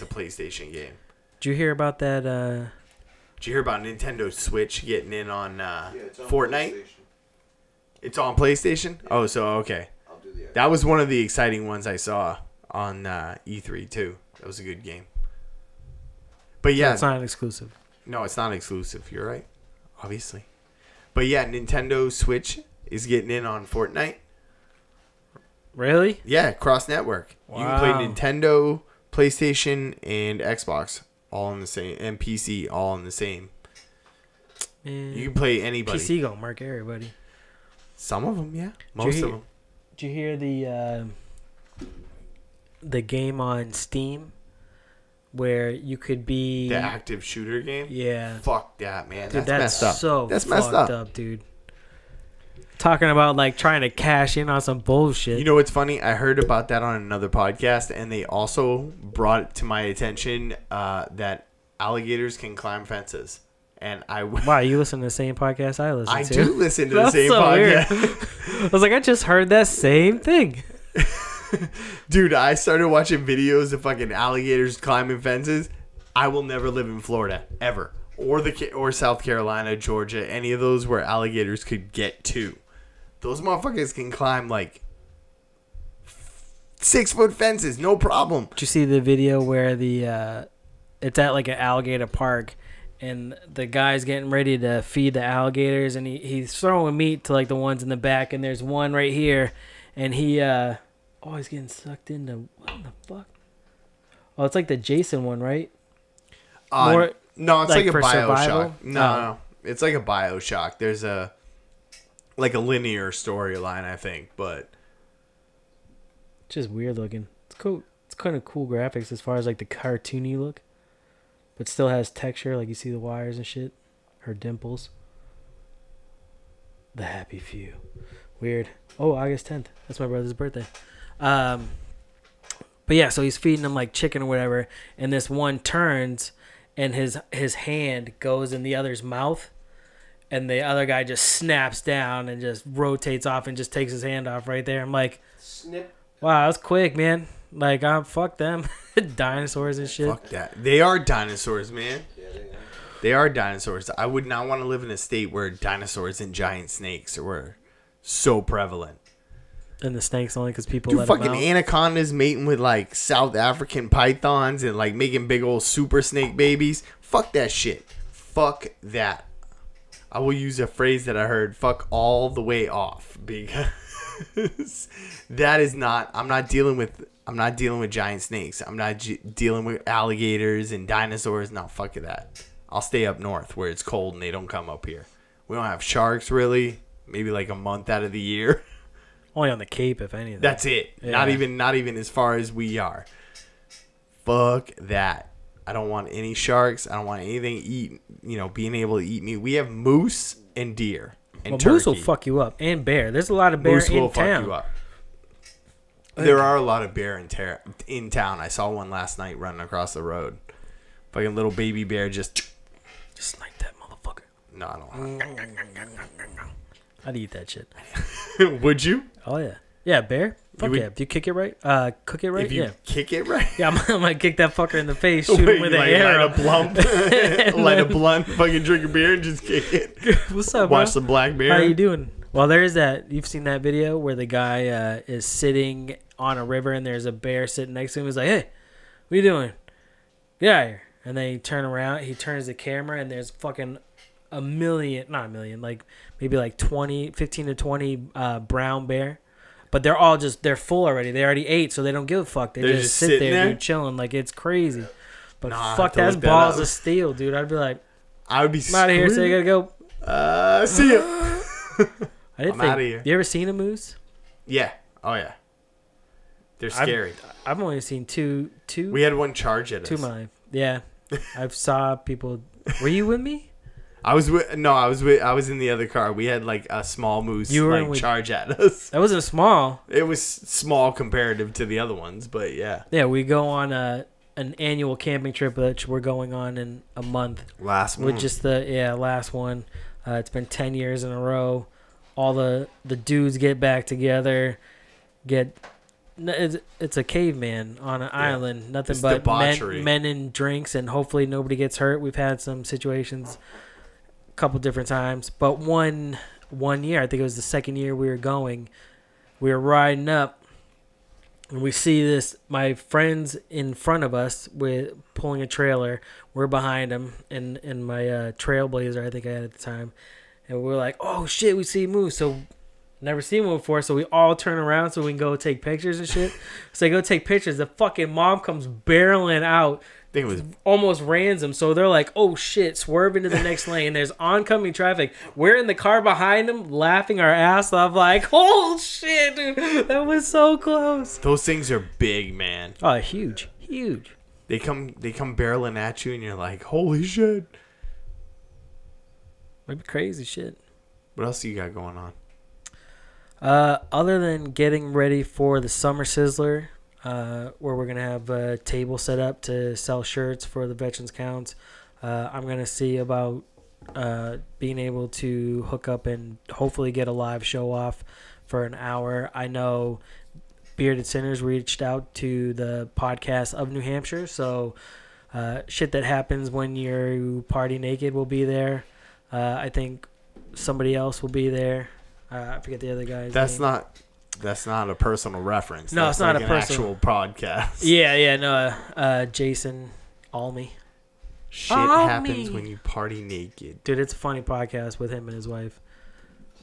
a PlayStation game. Did you hear about that? Did you hear about Nintendo Switch getting in on It's on Fortnite? PlayStation. It's on PlayStation? Oh, so okay. I'll do the That was one of the exciting ones I saw on E3 too. That was a good game. But yeah, It's not an exclusive. no, it's not exclusive. You're right, obviously. But yeah, Nintendo Switch is getting in on Fortnite. Really? Yeah, cross network. You can play Wow. Nintendo, PlayStation, and Xbox all in the same, and PC all in the same. Man, You can play anybody. PC gonna mark everybody. Some of them, yeah. Most hear- of them. Did you hear the game on Steam where you could be The active shooter game. yeah, Fuck that, man. dude, That's messed up. so That's messed fucked up. up, dude. Talking about like trying to cash in on some bullshit. You know what's funny? I heard about that on another podcast, and they also brought it to my attention that alligators can climb fences. And Wow, you listen to the same podcast I listen I to. do listen to the That's same so podcast. weird. I was like, I just heard that same thing. Dude, I started watching videos of fucking alligators climbing fences. I will never live in Florida ever, or South Carolina, Georgia, any of those where alligators could get to. Those motherfuckers can climb like 6-foot fences, no problem. Did you see the video where it's at like an alligator park, and the guy's getting ready to feed the alligators, and he's throwing meat to like the ones in the back, and there's one right here, and he's getting sucked into what the fuck? Oh, it's like the Jason one, right? More No, it's like like a for BioShock. survival? No, it's like a BioShock. There's a linear storyline, I think, but just weird looking. It's cool. It's kind of cool graphics as far as like the cartoony look, but still has texture. Like you see the wires and shit. Her dimples. The Happy Few. Weird. Oh, August 10th. That's my brother's birthday. But yeah, so he's feeding him like chicken or whatever, and this one turns, and his hand goes in the other's mouth, and the other guy just snaps down and just rotates off and just takes his hand off right there. I'm like, Snip. wow, that's quick, man. Like, fuck them. Dinosaurs and shit. fuck that. They are dinosaurs, man. Yeah, they are. They are dinosaurs. I would not want to live in a state where dinosaurs and giant snakes were so prevalent. And the snakes only because people Dude, let them fucking out. anacondas mating with like South African pythons and like making big old super snake babies. Fuck that shit. Fuck that. I will use a phrase that I heard, fuck all the way off, because that is not, I'm not dealing with giant snakes. I'm not dealing with alligators and dinosaurs. No, fuck that. I'll stay up north where it's cold and they don't come up here. We don't have sharks really, maybe like a month out of the year. Only on the Cape, if anything. That's it. Yeah. Not even as far as we are. Fuck that. I don't want any sharks. I don't want anything being able to eat meat. We have moose and deer and turkey. Moose will fuck you up, and bear. There's a lot of bear Moose will in town. fuck you up. There are a lot of bear in town. I saw one last night running across the road. Fucking little baby bear just like that motherfucker. No, I don't want I'd eat that shit. Would you? Oh yeah. Yeah, bear? Fuck yeah. Do you kick it right? Cook it right? If you kick it right? Yeah, I'm gonna kick that fucker in the face, shoot him with an arrow. Light a blunt, fucking drink a beer and just kick it. What's up, Watch bro? some black bear. How you doing? Well, there's that. You've seen that video where the guy is sitting on a river and there's a bear sitting next to him. He's like, hey, what you doing? Get out of here. And then he turns the camera and there's fucking not a million, like maybe like 15 to 20 brown bear. But they're full already. They already ate, so they don't give a fuck. They just sit there, dude, chilling. Like, it's crazy. But fuck, that's balls of steel, dude. I'd be like, I would be I'm out of here, so you gotta go. See ya. I'm out of here. You ever seen a moose? Yeah. Oh, yeah. They're scary. I've only seen two. We had one charge at us. 2 miles. Yeah. I've saw people. Were you with me? I was in the other car. We had like a small moose charge at us. That wasn't small. It was small comparative to the other ones, but yeah. Yeah, we go on an annual camping trip which we're going on in a month. Last month. With just last one. It's been 10 years in a row. All the dudes get back together. It's a caveman on an island. Nothing it's but debauchery. men and drinks, and hopefully nobody gets hurt. We've had some situations a couple different times. But one year, I think it was the second year we were going, we were riding up, and we see my friends in front of us with pulling a trailer. We're behind them in my Trailblazer, I think I had at the time. And we're like, oh, shit, we see moose. So never seen one before, so we all turn around so we can go take pictures and shit. So they go take pictures. The fucking mom comes barreling out. I think it was almost rans them. So they're like, oh shit, swerve into the next lane. There's oncoming traffic. We're in the car behind them, laughing our ass off like, oh shit, dude. That was so close. Those things are big, man. Oh, huge. Huge. They come barreling at you and you're like, holy shit. Maybe crazy shit. What else do you got going on? Other than getting ready for the Summer Sizzler, where we're going to have a table set up to sell shirts for the Veterans Counts, I'm going to see about being able to hook up and hopefully get a live show off for an hour. I know Bearded Sinners reached out to the podcast of New Hampshire, so shit that happens when you party naked will be there. I think somebody else will be there. I forget the other guy's name. That's not a personal reference. No, that's it's not like a an personal actual podcast. Yeah, no. Jason Almy. Shit happens when you party naked. Dude, it's a funny podcast with him and his wife.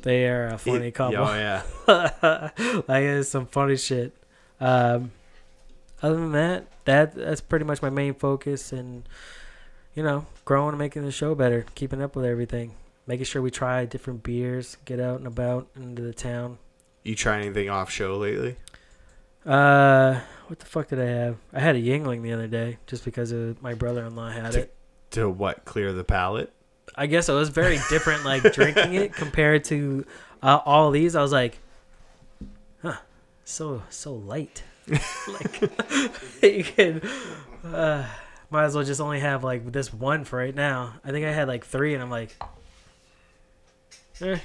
They are a funny couple. Oh yeah. Like, it's some funny shit. Other than that, that's pretty much my main focus, and growing and making the show better, keeping up with everything. Making sure we try different beers, get out and about into the town. You try anything off show lately? What the fuck did I have? I had a Yingling the other day just because my brother-in-law had it. To what? Clear the palate? I guess it was very different, like drinking it compared to all these. I was like, huh, so light. Like, you can might as well just only have like this one for right now. I think I had like 3, and I'm like, I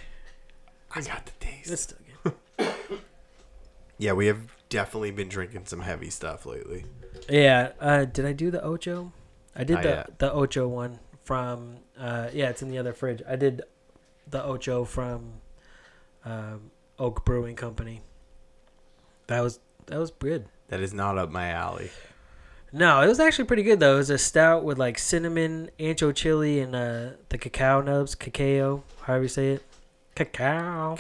got the taste. It's still good. Yeah, we have definitely been drinking some heavy stuff lately. Yeah. Did I do the Ocho? I did Not the Ocho one from. It's in the other fridge. I did the Ocho from Oak Brewing Company. That was good. That is not up my alley. No, it was actually pretty good though. It was a stout with like cinnamon, ancho chili, and the cacao nubs, cacao, however you say it. Cacao.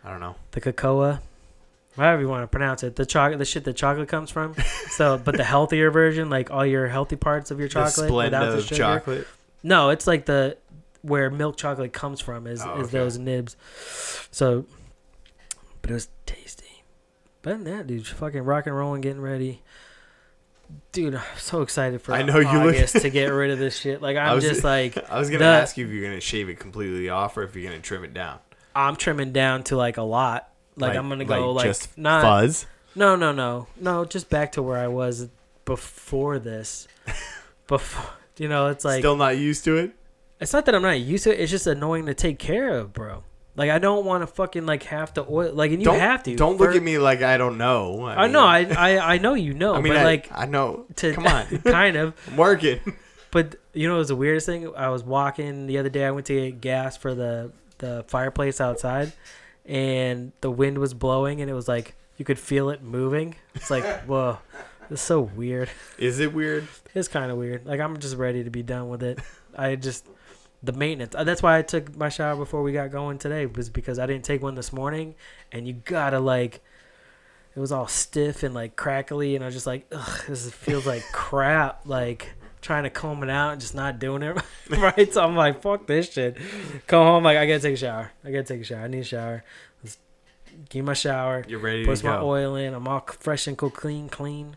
I don't know. The cocoa, however you want to pronounce it. The shit that chocolate comes from. So, but the healthier version, like all your healthy parts of your chocolate, the Splenda without the sugar. chocolate. No, it's like where milk chocolate comes from is those nibs. So, but it was tasty. But than that, dude, fucking rock and roll and getting ready. Dude, I'm so excited for I know you August to get rid of this shit. Like, I'm just like... I was going to ask you if you're going to shave it completely off or if you're going to trim it down. I'm trimming down to, like, a lot. Like I'm going to go, like... just not fuzz? No. No, just back to where I was before this. Before, you know, it's like... Still not used to it? It's not that I'm not used to it. It's just annoying to take care of, bro. Like, I don't want to fucking, like, have to oil... Like, and you have to. Don't look at me like I don't know. I know. I know you know. I mean, but, like... I know. Come on. Kind of. I'm working. But, you know, it was the weirdest thing. I was walking the other day. I went to get gas for the fireplace outside. And the wind was blowing. And it was like, you could feel it moving. It's like, whoa. It's so weird. Is it weird? It's kind of weird. Like, I'm just ready to be done with it. The maintenance. That's why I took my shower before we got going today, was because I didn't take one this morning, and you gotta, like, it was all stiff and, like, crackly, and I was just like, ugh, this feels like crap, like, trying to comb it out and just not doing it right. So I'm like, fuck this shit. Come home, like, I gotta take a shower. I need a shower. Let's give me my shower. You're ready Put to go. my oil in. I'm all fresh and clean.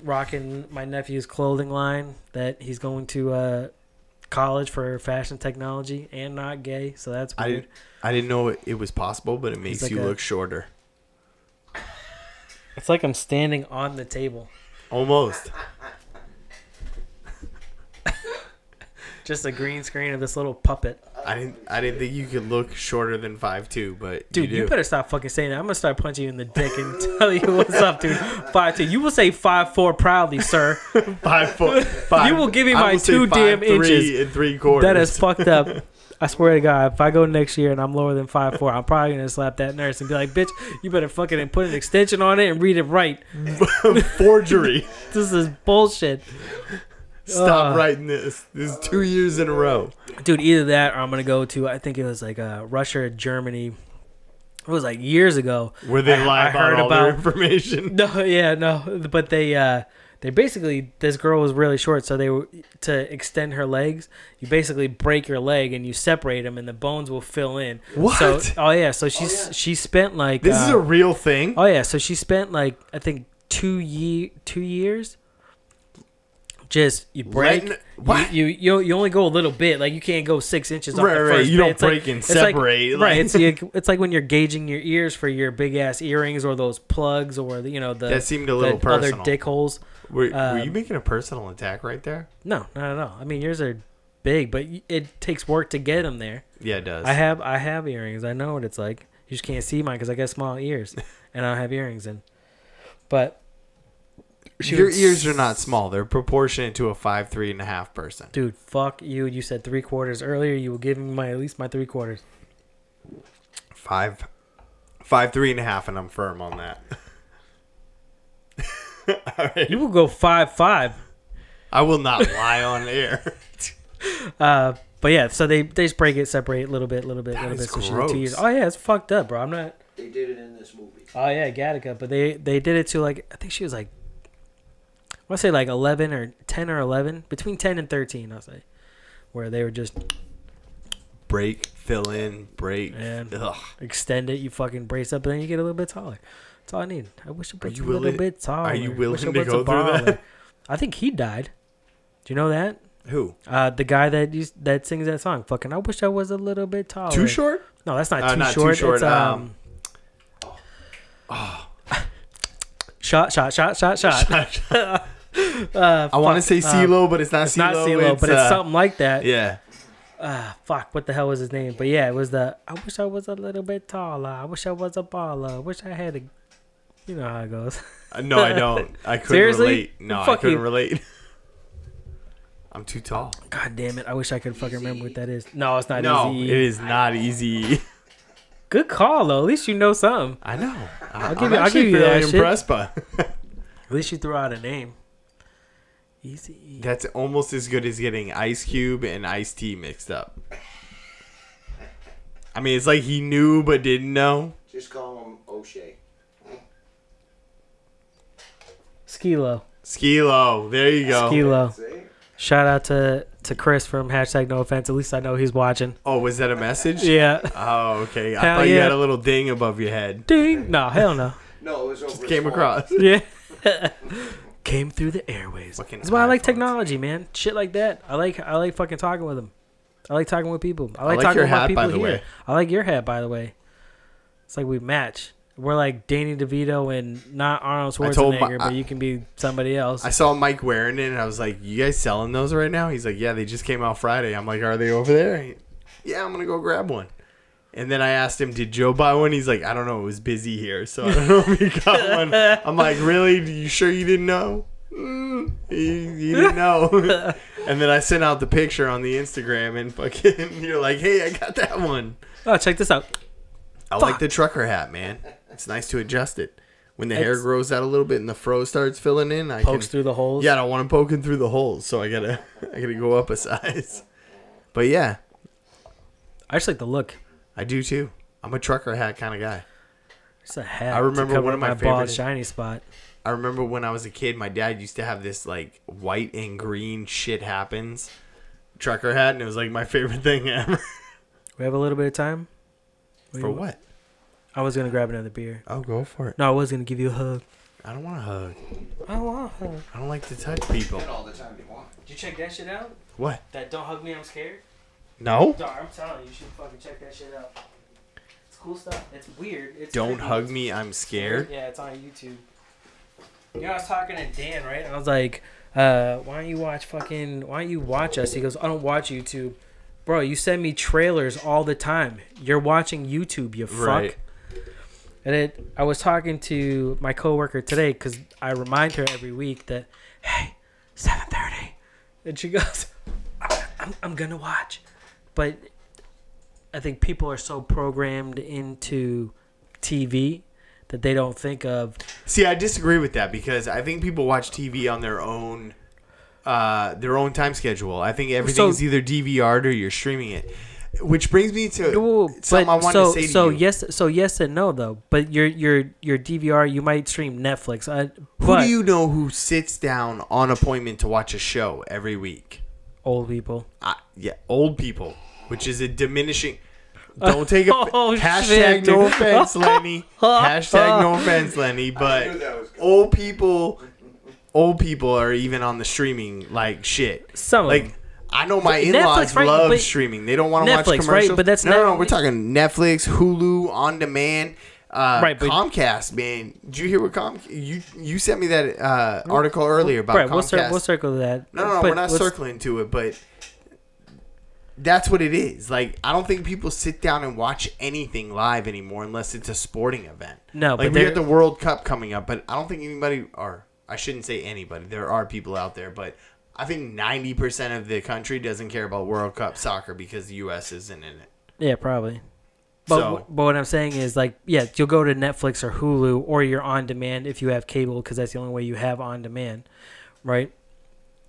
Rocking my nephew's clothing line that he's going to college for fashion technology and not gay, so that's weird. I didn't know it was possible, but it makes like you look shorter. It's like I'm standing on the table. Almost. Just a green screen of this little puppet. I didn't think you could look shorter than 5'2", but dude, you better stop fucking saying that. I'm gonna start punching you in the dick and tell you what's up, dude. 5'2". You will say 5'4" proudly, sir. 5'4". You will give me my 2 damn inches. 3 3/4. That is fucked up. I swear to God, if I go next year and I'm lower than 5'4", I'm probably gonna slap that nurse and be like, "Bitch, you better fucking put an extension on it and read it right." Forgery. This is bullshit. Stop writing this. This is 2 years in a row. Dude, either that or I'm going to go to, I think it was like Russia or Germany. It was like years ago. Where they lie about all their information. No. But they basically, this girl was really short. So to extend her legs, you basically break your leg and you separate them and the bones will fill in. What? So she spent like. This is a real thing? Oh, yeah. So she spent like, I think 2 years. Just you break. You only go a little bit. Like you can't go 6 inches off the first right. You don't bit. break and separate. Right. It's like when you're gauging your ears for your big ass earrings or those plugs or that seemed a little personal. Other dick holes. Were you making a personal attack right there? No, not at all. I mean yours are big, but it takes work to get them there. Yeah, it does. I have earrings. I know what it's like. You just can't see mine because I got small ears and I don't have earrings in. But. Your ears are not small. They're proportionate to a 5'3.5" person. Dude, fuck you. You said 3/4 earlier. You will give me at least my 3/4. 5'3.5", and I'm firm on that. All right. You will go 5'5". I will not lie on air. But yeah, so they just break it, separate a little bit. So she did 2 years. Oh yeah, it's fucked up, bro. I'm not. They did it in this movie. Oh yeah, Gattaca, but they did it to like I think she was like. I want to say like 11 or 10 or 11, between 10 and 13, I'll say, where they were just break, fill in, break, and extend it. You fucking brace up, and then you get a little bit taller. That's all I need. I wish it was a little bit taller. Are you willing to go through that? I think he died. Do you know that? Who? The guy that sings that song. Fucking, I wish I was a little bit taller. Too short? No, that's not not short. Too short. It's Shot. I want to say CeeLo, but it's not CeeLo. It's not CeeLo, but it's something like that. Yeah. Fuck, what the hell was his name? But yeah, it was I wish I was a little bit taller. I wish I was a baller. I wish I had a... You know how it goes. No, I don't. I couldn't Seriously? relate. No, Fuck I couldn't you. relate. I'm too tall. God damn it. I wish I could fucking remember what that is. No, it's not easy. It is not easy. Good call, though. At least you know something. I know. I'll give you that shit. Impressed by. At least you threw out a name. Easy. That's almost as good as getting Ice Cube and Ice-T mixed up. I mean, it's like he knew but didn't know. Just call him O'Shea. Skilo. There you go. Skilo. Shout out to Chris from #NoOffense. At least I know he's watching. Oh, was that a message? Yeah. Oh, okay. I thought you had a little ding above your head. Ding. No, hell no. No, it was over. Came across. Yeah. came through the airwaves. Fucking That's why I like iPhones. technology, man. Shit like that. I like fucking talking with them. I like talking with people. I like talking your with my hat, people by the here. way. I like your hat, by the way. It's like we match. We're like Danny DeVito and not Arnold Schwarzenegger, but you can be somebody else. I saw Mike wearing it, and I was like, "You guys selling those right now?" He's like, "Yeah, they just came out Friday." I'm like, "Are they over there?" Yeah, I'm gonna go grab one. And then I asked him, "Did Joe buy one?" He's like, "I don't know. It was busy here, so I don't know if he got one." I'm like, "Really? You sure you didn't know?" You didn't know. And then I sent out the picture on the Instagram, and fucking, you're like, "Hey, I got that one." Oh, check this out. I like the trucker hat, man. It's nice to adjust it. When the hair grows out a little bit and the fro starts filling in, I Pokes through the holes. Yeah, I don't want him poking through the holes, so I gotta go up a size. But yeah, I just like the look. I do too. I'm a trucker hat kind of guy. It's a hat. I remember to cover one of my bald favorite- shiny spot. I remember when I was a kid, my dad used to have this like white and green shit happens trucker hat, and it was like my favorite thing ever. We have a little bit of time. For what? I was gonna grab another beer. Oh, go for it. No, I was gonna give you a hug. I don't want a hug. I want a hug. I don't like to touch people. Get all the time you want. Did you check that shit out? What? That don't hug me, I'm scared. No? Dog, I'm telling you, you should fucking check that shit out. It's cool stuff. It's weird. It's Don't creepy. hug me, I'm scared. Yeah, it's on YouTube. You know, I was talking to Dan, right? And I was like, why don't you watch us? He goes, I don't watch YouTube. Bro, you send me trailers all the time. You're watching YouTube, you fuck. Right. And I was talking to my coworker today because I remind her every week that, hey, 7:30. And she goes, I'm going to watch. But I think people are so programmed into TV that they don't think of. See, I disagree with that because I think people watch TV on their own time schedule. I think everything's either DVR'd or you're streaming it. Which brings me to something I wanted to say to you. Yes and no though. But your DVR, you might stream Netflix. Who do you know who sits down on appointment to watch a show every week? Old people. Yeah, old people, which is a diminishing. Don't take a hashtag shit, no dude. offense, Lenny. Hashtag no offense, Lenny. But old people are even on the streaming like shit. Some like. of them. I know my Netflix, in-laws right, love but streaming. They don't want to watch Netflix, commercials. right? But that's no. We're talking Netflix, Hulu, on demand, right? But Comcast. Man, did you hear what you sent me that article earlier about right, Comcast? We'll circle that. No, we're not circling to it, but that's what it is. Like, I don't think people sit down and watch anything live anymore unless it's a sporting event. No, like but we have the World Cup coming up, but I don't think anybody, or I shouldn't say anybody. There are people out there, but I think 90% of the country doesn't care about World Cup soccer because the U.S. isn't in it. Yeah, probably. But what I'm saying is, like, yeah, you'll go to Netflix or Hulu or you're on demand if you have cable because that's the only way you have on demand, right?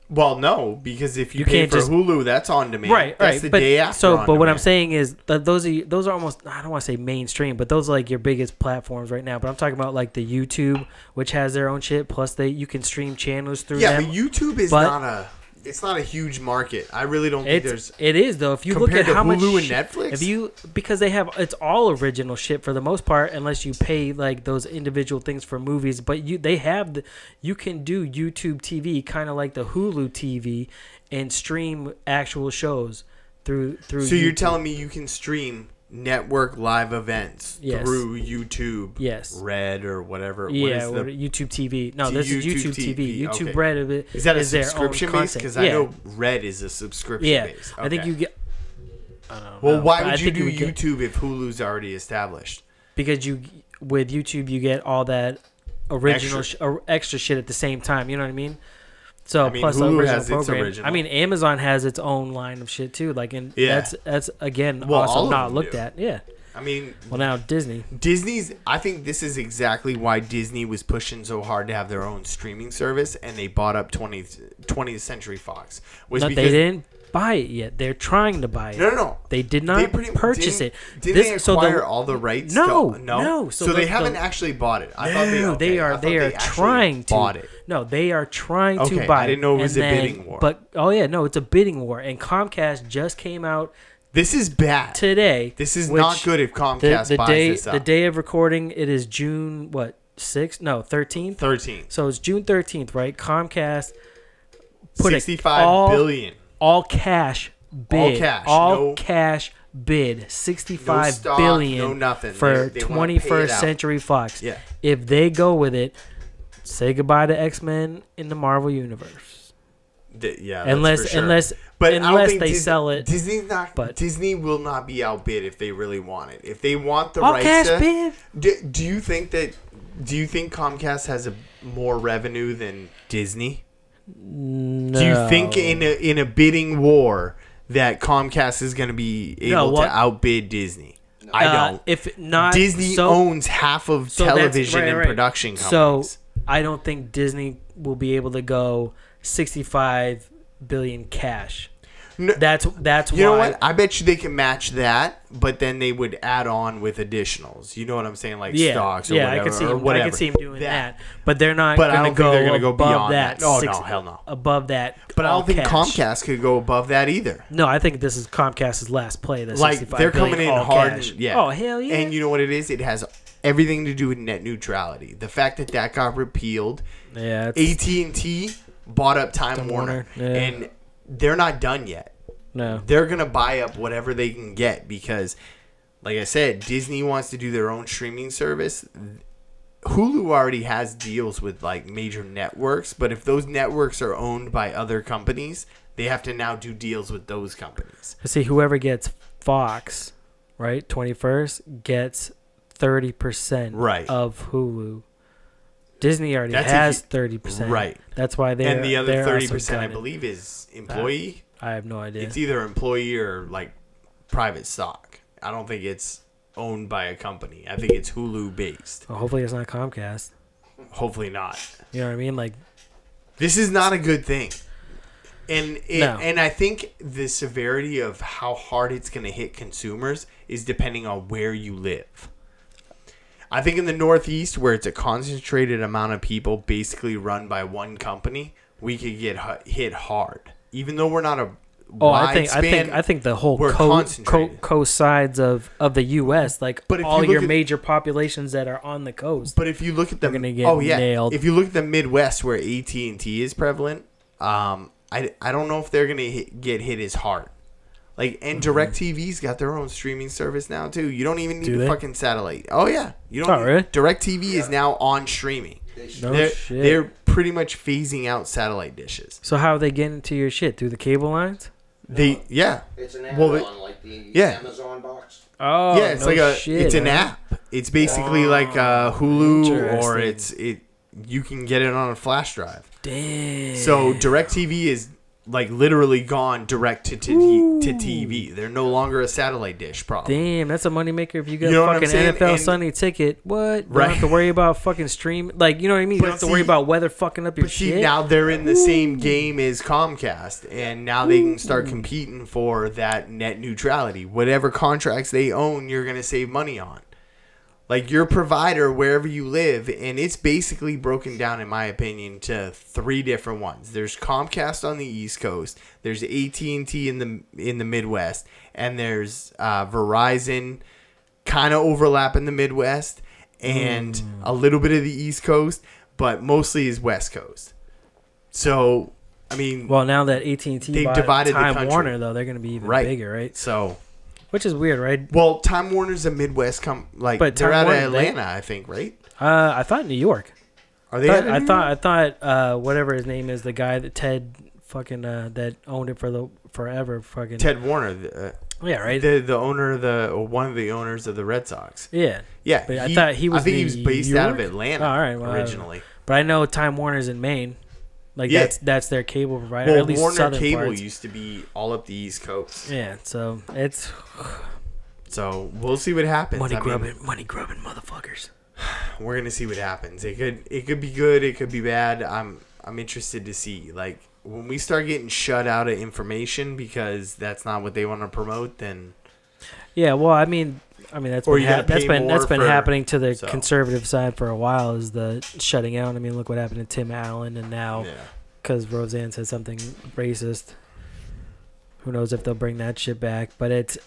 Well, no, because if you pay can't for just, Hulu, that's on demand. Right, that's the day after. So, on but what I'm demand. saying is that those are almost, I don't want to say mainstream, but those are like your biggest platforms right now. But I'm talking about like the YouTube, which has their own shit. Plus, you can stream channels through them. Yeah, but YouTube is it's not a huge market. I really don't think it is though. If you look at to how much Hulu and Netflix, because it's all original shit for the most part, unless you pay like those individual things for movies. But you can do YouTube TV kind of like the Hulu TV and stream actual shows through. So YouTube. you're telling me you can stream network live events through YouTube? Yes. Red or whatever. Yeah, or YouTube TV. No, this is YouTube TV. YouTube okay. Red is that a their own subscription base? Because I know Red is a subscription base. Okay. I think you get. I don't know. Well, why would you do YouTube if Hulu's already established? Because with YouTube you get all that original extra shit at the same time. You know what I mean? So plus Hulu original has its program. original. I mean, Amazon has its own line of shit too. Like, that's again also not looked at. Yeah. I mean, well, now Disney's. I think this is exactly why Disney was pushing so hard to have their own streaming service, and they bought up 20th Century Fox. They didn't buy it yet. They're trying to buy it. No. They did not purchase it. Did they acquire all the rights? No. So they haven't actually bought it. I thought they are trying to. Bought it. No, they are trying to buy it. I didn't know it was a bidding war. But it's a bidding war, and Comcast just came out. This is bad Today. This is not good if Comcast buys this up. The day of recording, it is June 6th? No, 13th. 13th. So it's June 13th, right? Comcast put $65 billion. all cash bid. All cash. Cash bid. $65 No stock, billion no nothing. for They wanna pay it 21st out. Century Fox. Yeah. If they go with it, say goodbye to X-Men in the Marvel Universe. Yeah, Unless that's for sure. unless But I don't unless think they Disney, sell it. Disney will not be outbid if they really want it. If they want the All rights cash to, bid. do you think Comcast has more revenue than Disney? No. Do you think in a bidding war that Comcast is going to be able to outbid Disney? I don't. If not, Disney owns half of television and production companies. So I don't think Disney will be able to go 65 billion cash. No, that's why. You know what? I bet you they can match that, but then they would add on with additionals. You know what I'm saying, like stocks or whatever. I could see him doing that. But they're not going to go. They're going to go above beyond that. Oh no, hell no. Above that. But I don't think cash. Comcast could go above that either. No, I think this is Comcast's last play. The like 65 they're coming in hard. Cash. Yeah. Oh hell yeah. And you know what it is? It has everything to do with net neutrality. The fact that got repealed. Yeah. AT&T bought up Time Warner, and they're not done yet. No. They're going to buy up whatever they can get because, like I said, Disney wants to do their own streaming service. Hulu already has deals with like major networks, but if those networks are owned by other companies, they have to now do deals with those companies. See, whoever gets Fox, right, 21st, gets 30% of Hulu. Disney already has 30%. Right. That's why they're. And the other 30%, I gunning. believe, is employee. I have no idea. It's either employee or like private stock. I don't think it's owned by a company. I think it's Hulu based. Well, hopefully it's not Comcast. Hopefully not. You know what I mean? Like, this is not a good thing. And I think the severity of how hard it's going to hit consumers is depending on where you live. I think in the Northeast, where it's a concentrated amount of people basically run by one company, we could get hit hard. Even though we're not a wide span, I think the whole coast sides of the U.S., like all your major populations that are on the coast. But if you look at the nailed. If you look at the Midwest where AT&T is prevalent, I don't know if they're gonna get hit as hard. Like, and DirecTV's got their own streaming service now too. You don't even need a fucking satellite. Oh yeah, you don't. Really? DirecTV is now on streaming. They're pretty much phasing out satellite dishes. So how are they getting to your shit? Through the cable lines? It's an add-on, like the Amazon box. Oh, yeah, it's an app. It's basically like Hulu, or you can get it on a flash drive. Damn. So DirecTV is like literally gone direct to TV. They're no longer a satellite dish problem. Damn, that's a moneymaker if you get a fucking NFL Sunday ticket. What? You don't have to worry about fucking stream. Like, you know what I mean? You don't have to worry about weather fucking up your shit. But see, now they're in the same game as Comcast, and now they can start competing for that net neutrality. Whatever contracts they own, you're going to save money on. Like, your provider, wherever you live, and it's basically broken down, in my opinion, to 3 different ones. There's Comcast on the East Coast, there's AT&T in the Midwest, and there's Verizon, kind of overlap in the Midwest, and a little bit of the East Coast, but mostly is West Coast. So, I mean... Well, now that AT&T bought divided Time Warner, though, they're going to be even bigger, right? So... Which is weird, right? Well, Time Warner's a Midwest but they're out of Atlanta, I think, right? I thought New York. Are they? I thought whatever his name is, the guy that Ted fucking that owned it for forever, fucking Ted Warner. Yeah, right. The owner of one of the owners of the Red Sox. Yeah, yeah. But I thought he was. I think he was based out of Atlanta. Oh, all right, well, originally. But I know Time Warner's in Maine. Like that's their cable provider. Well, at least Warner Southern Cable parts. used to be all up the East Coast. Yeah, so it's. So we'll see what happens. Money grubbing motherfuckers. We're gonna see what happens. It could be good. It could be bad. I'm interested to see. Like, when we start getting shut out of information because that's not what they want to promote, then. Yeah, well, I mean that's been happening to the conservative side for a while. Is the shutting out? I mean, look what happened to Tim Allen, and now because Roseanne said something racist. Who knows if they'll bring that shit back? But it's.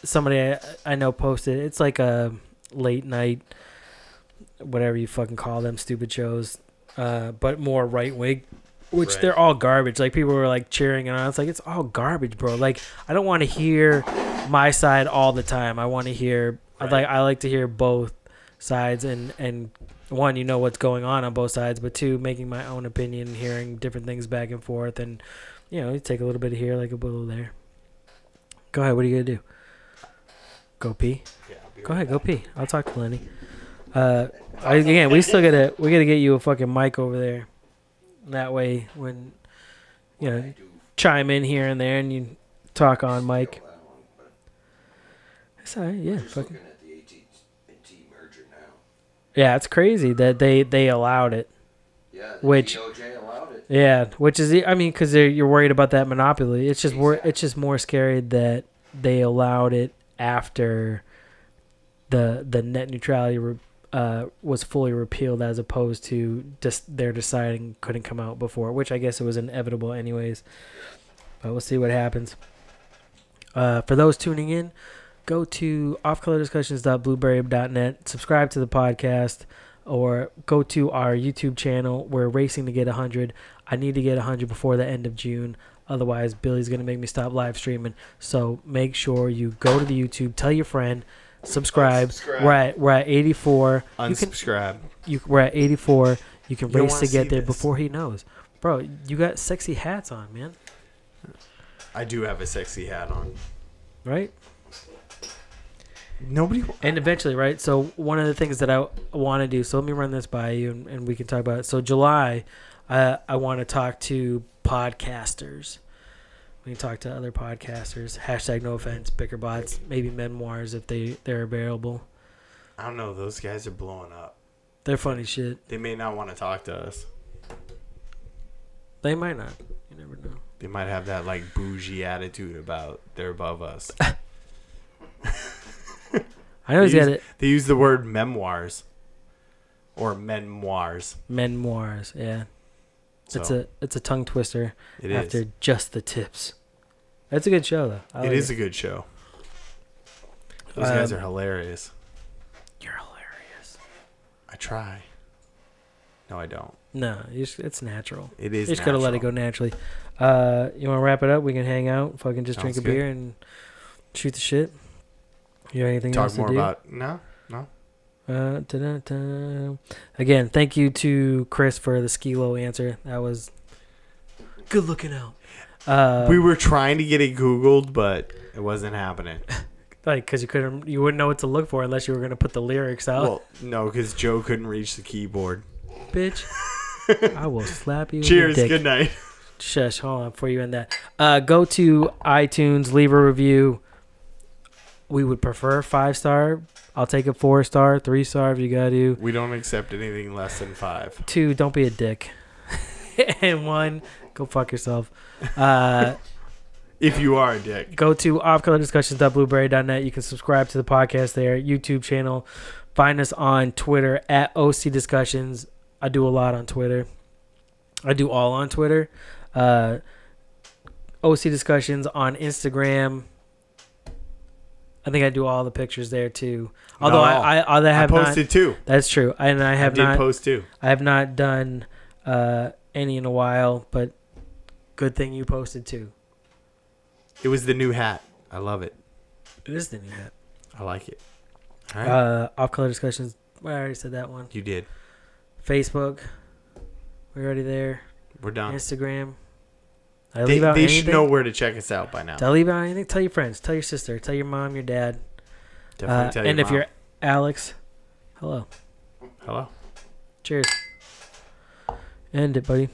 Somebody I know posted, it's like a late night whatever you fucking call them stupid shows, but more right wing, which Right. they're all garbage. Like people were like cheering and it's like it's all garbage, bro. Like I don't want to hear my side all the time. I want to hear Right. I like to hear both sides and one, you know what's going on both sides, but two, making my own opinion, hearing different things back and forth, and you take a little bit here, like a little there. Go ahead. What are you gonna do? Go pee. Yeah, I'll be Go right ahead. Go back. pee. I'll talk to Lenny. Again, we gotta get you a fucking mic over there. That way, when I do chime in here and there, and you talk on mic. feel that one, but It's alright. Yeah. I'm just Fucking. looking at the AT&T merger now. Yeah, it's crazy that they allowed it. Yeah, the Which- DOJ allowed it. Yeah, which is I mean, because you're worried about that monopoly. It's just Exactly. it's just more scary that they allowed it after the net neutrality was fully repealed, as opposed to just they're deciding couldn't come out before, which I guess it was inevitable anyways. But we'll see what happens. For those tuning in, go to offcolordiscussions.blueberry.net, subscribe to the podcast, or go to our YouTube channel. We're racing to get 100. I need to get 100 before the end of June. Otherwise, Billy's going to make me stop live streaming. So make sure you go to the YouTube, tell your friend, subscribe. Unsubscribe. We're at 84. Unsubscribe. We're at 84. You can You don't race wanna to get see there this. before he knows. Bro, you got sexy hats on, man. I do have a sexy hat on. Right? Nobody. And eventually, right? So one of the things that I want to do, so let me run this by you and we can talk about it. So July, I want to talk to podcasters. We can talk to other podcasters. Hashtag no offense, bickerbots, maybe memoirs if they're available. I don't know. Those guys are blowing up. They're funny shit. They may not want to talk to us. They might not. You never know. They might have that like bougie attitude about they're above us. I know he's got it. They use the word memoirs or memoirs. Memoirs, yeah. So It's a tongue twister it after is. just the tips. That's a good show though. I It like is a good show. Those guys are hilarious. You're hilarious. I try. No, I don't. No, it's natural. It is. You just gotta let it go naturally. You want to wrap it up? We can hang out, fucking just Sounds drink a good. beer and shoot the shit. You got anything Talk else more to do? about no. Da-da-da. Again, thank you to Chris for the Skilo answer. That was good looking out. We were trying to get it Googled, but it wasn't happening. like because you wouldn't know what to look for unless you were gonna put the lyrics out. Well, no, because Joe couldn't reach the keyboard. Bitch, I will slap you. in the Cheers. dick. Good night. Shush, hold on before you end that. Go to iTunes, leave a review. We would prefer 5-star. I'll take a 4-star, 3-star if you got to. We don't accept anything less than 5. 2, don't be a dick. And 1, go fuck yourself. If you are a dick. Go to offcolordiscussions.blueberry.net. You can subscribe to the podcast there, YouTube channel. Find us on Twitter at OCDiscussions. I do a lot on Twitter. I do all on Twitter. OC Discussions on Instagram. I think I do all the pictures there too. Although No, I have posted not. too. That's true. I have I did not. post too. I have not done any in a while, but good thing you posted too. It was the new hat. I love it. It is the new hat. I like it. All right. Off color discussions. Well, I already said that one. You did. Facebook. We're already there. We're done. Instagram. They should know where to check us out by now. Did I leave out anything? Tell your friends. Tell your sister. Tell your mom. Your dad. Definitely tell and your if mom. you're Alex, hello. Hello. Cheers. End it, buddy.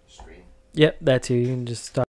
Stream. Yep, that too. You can just stop.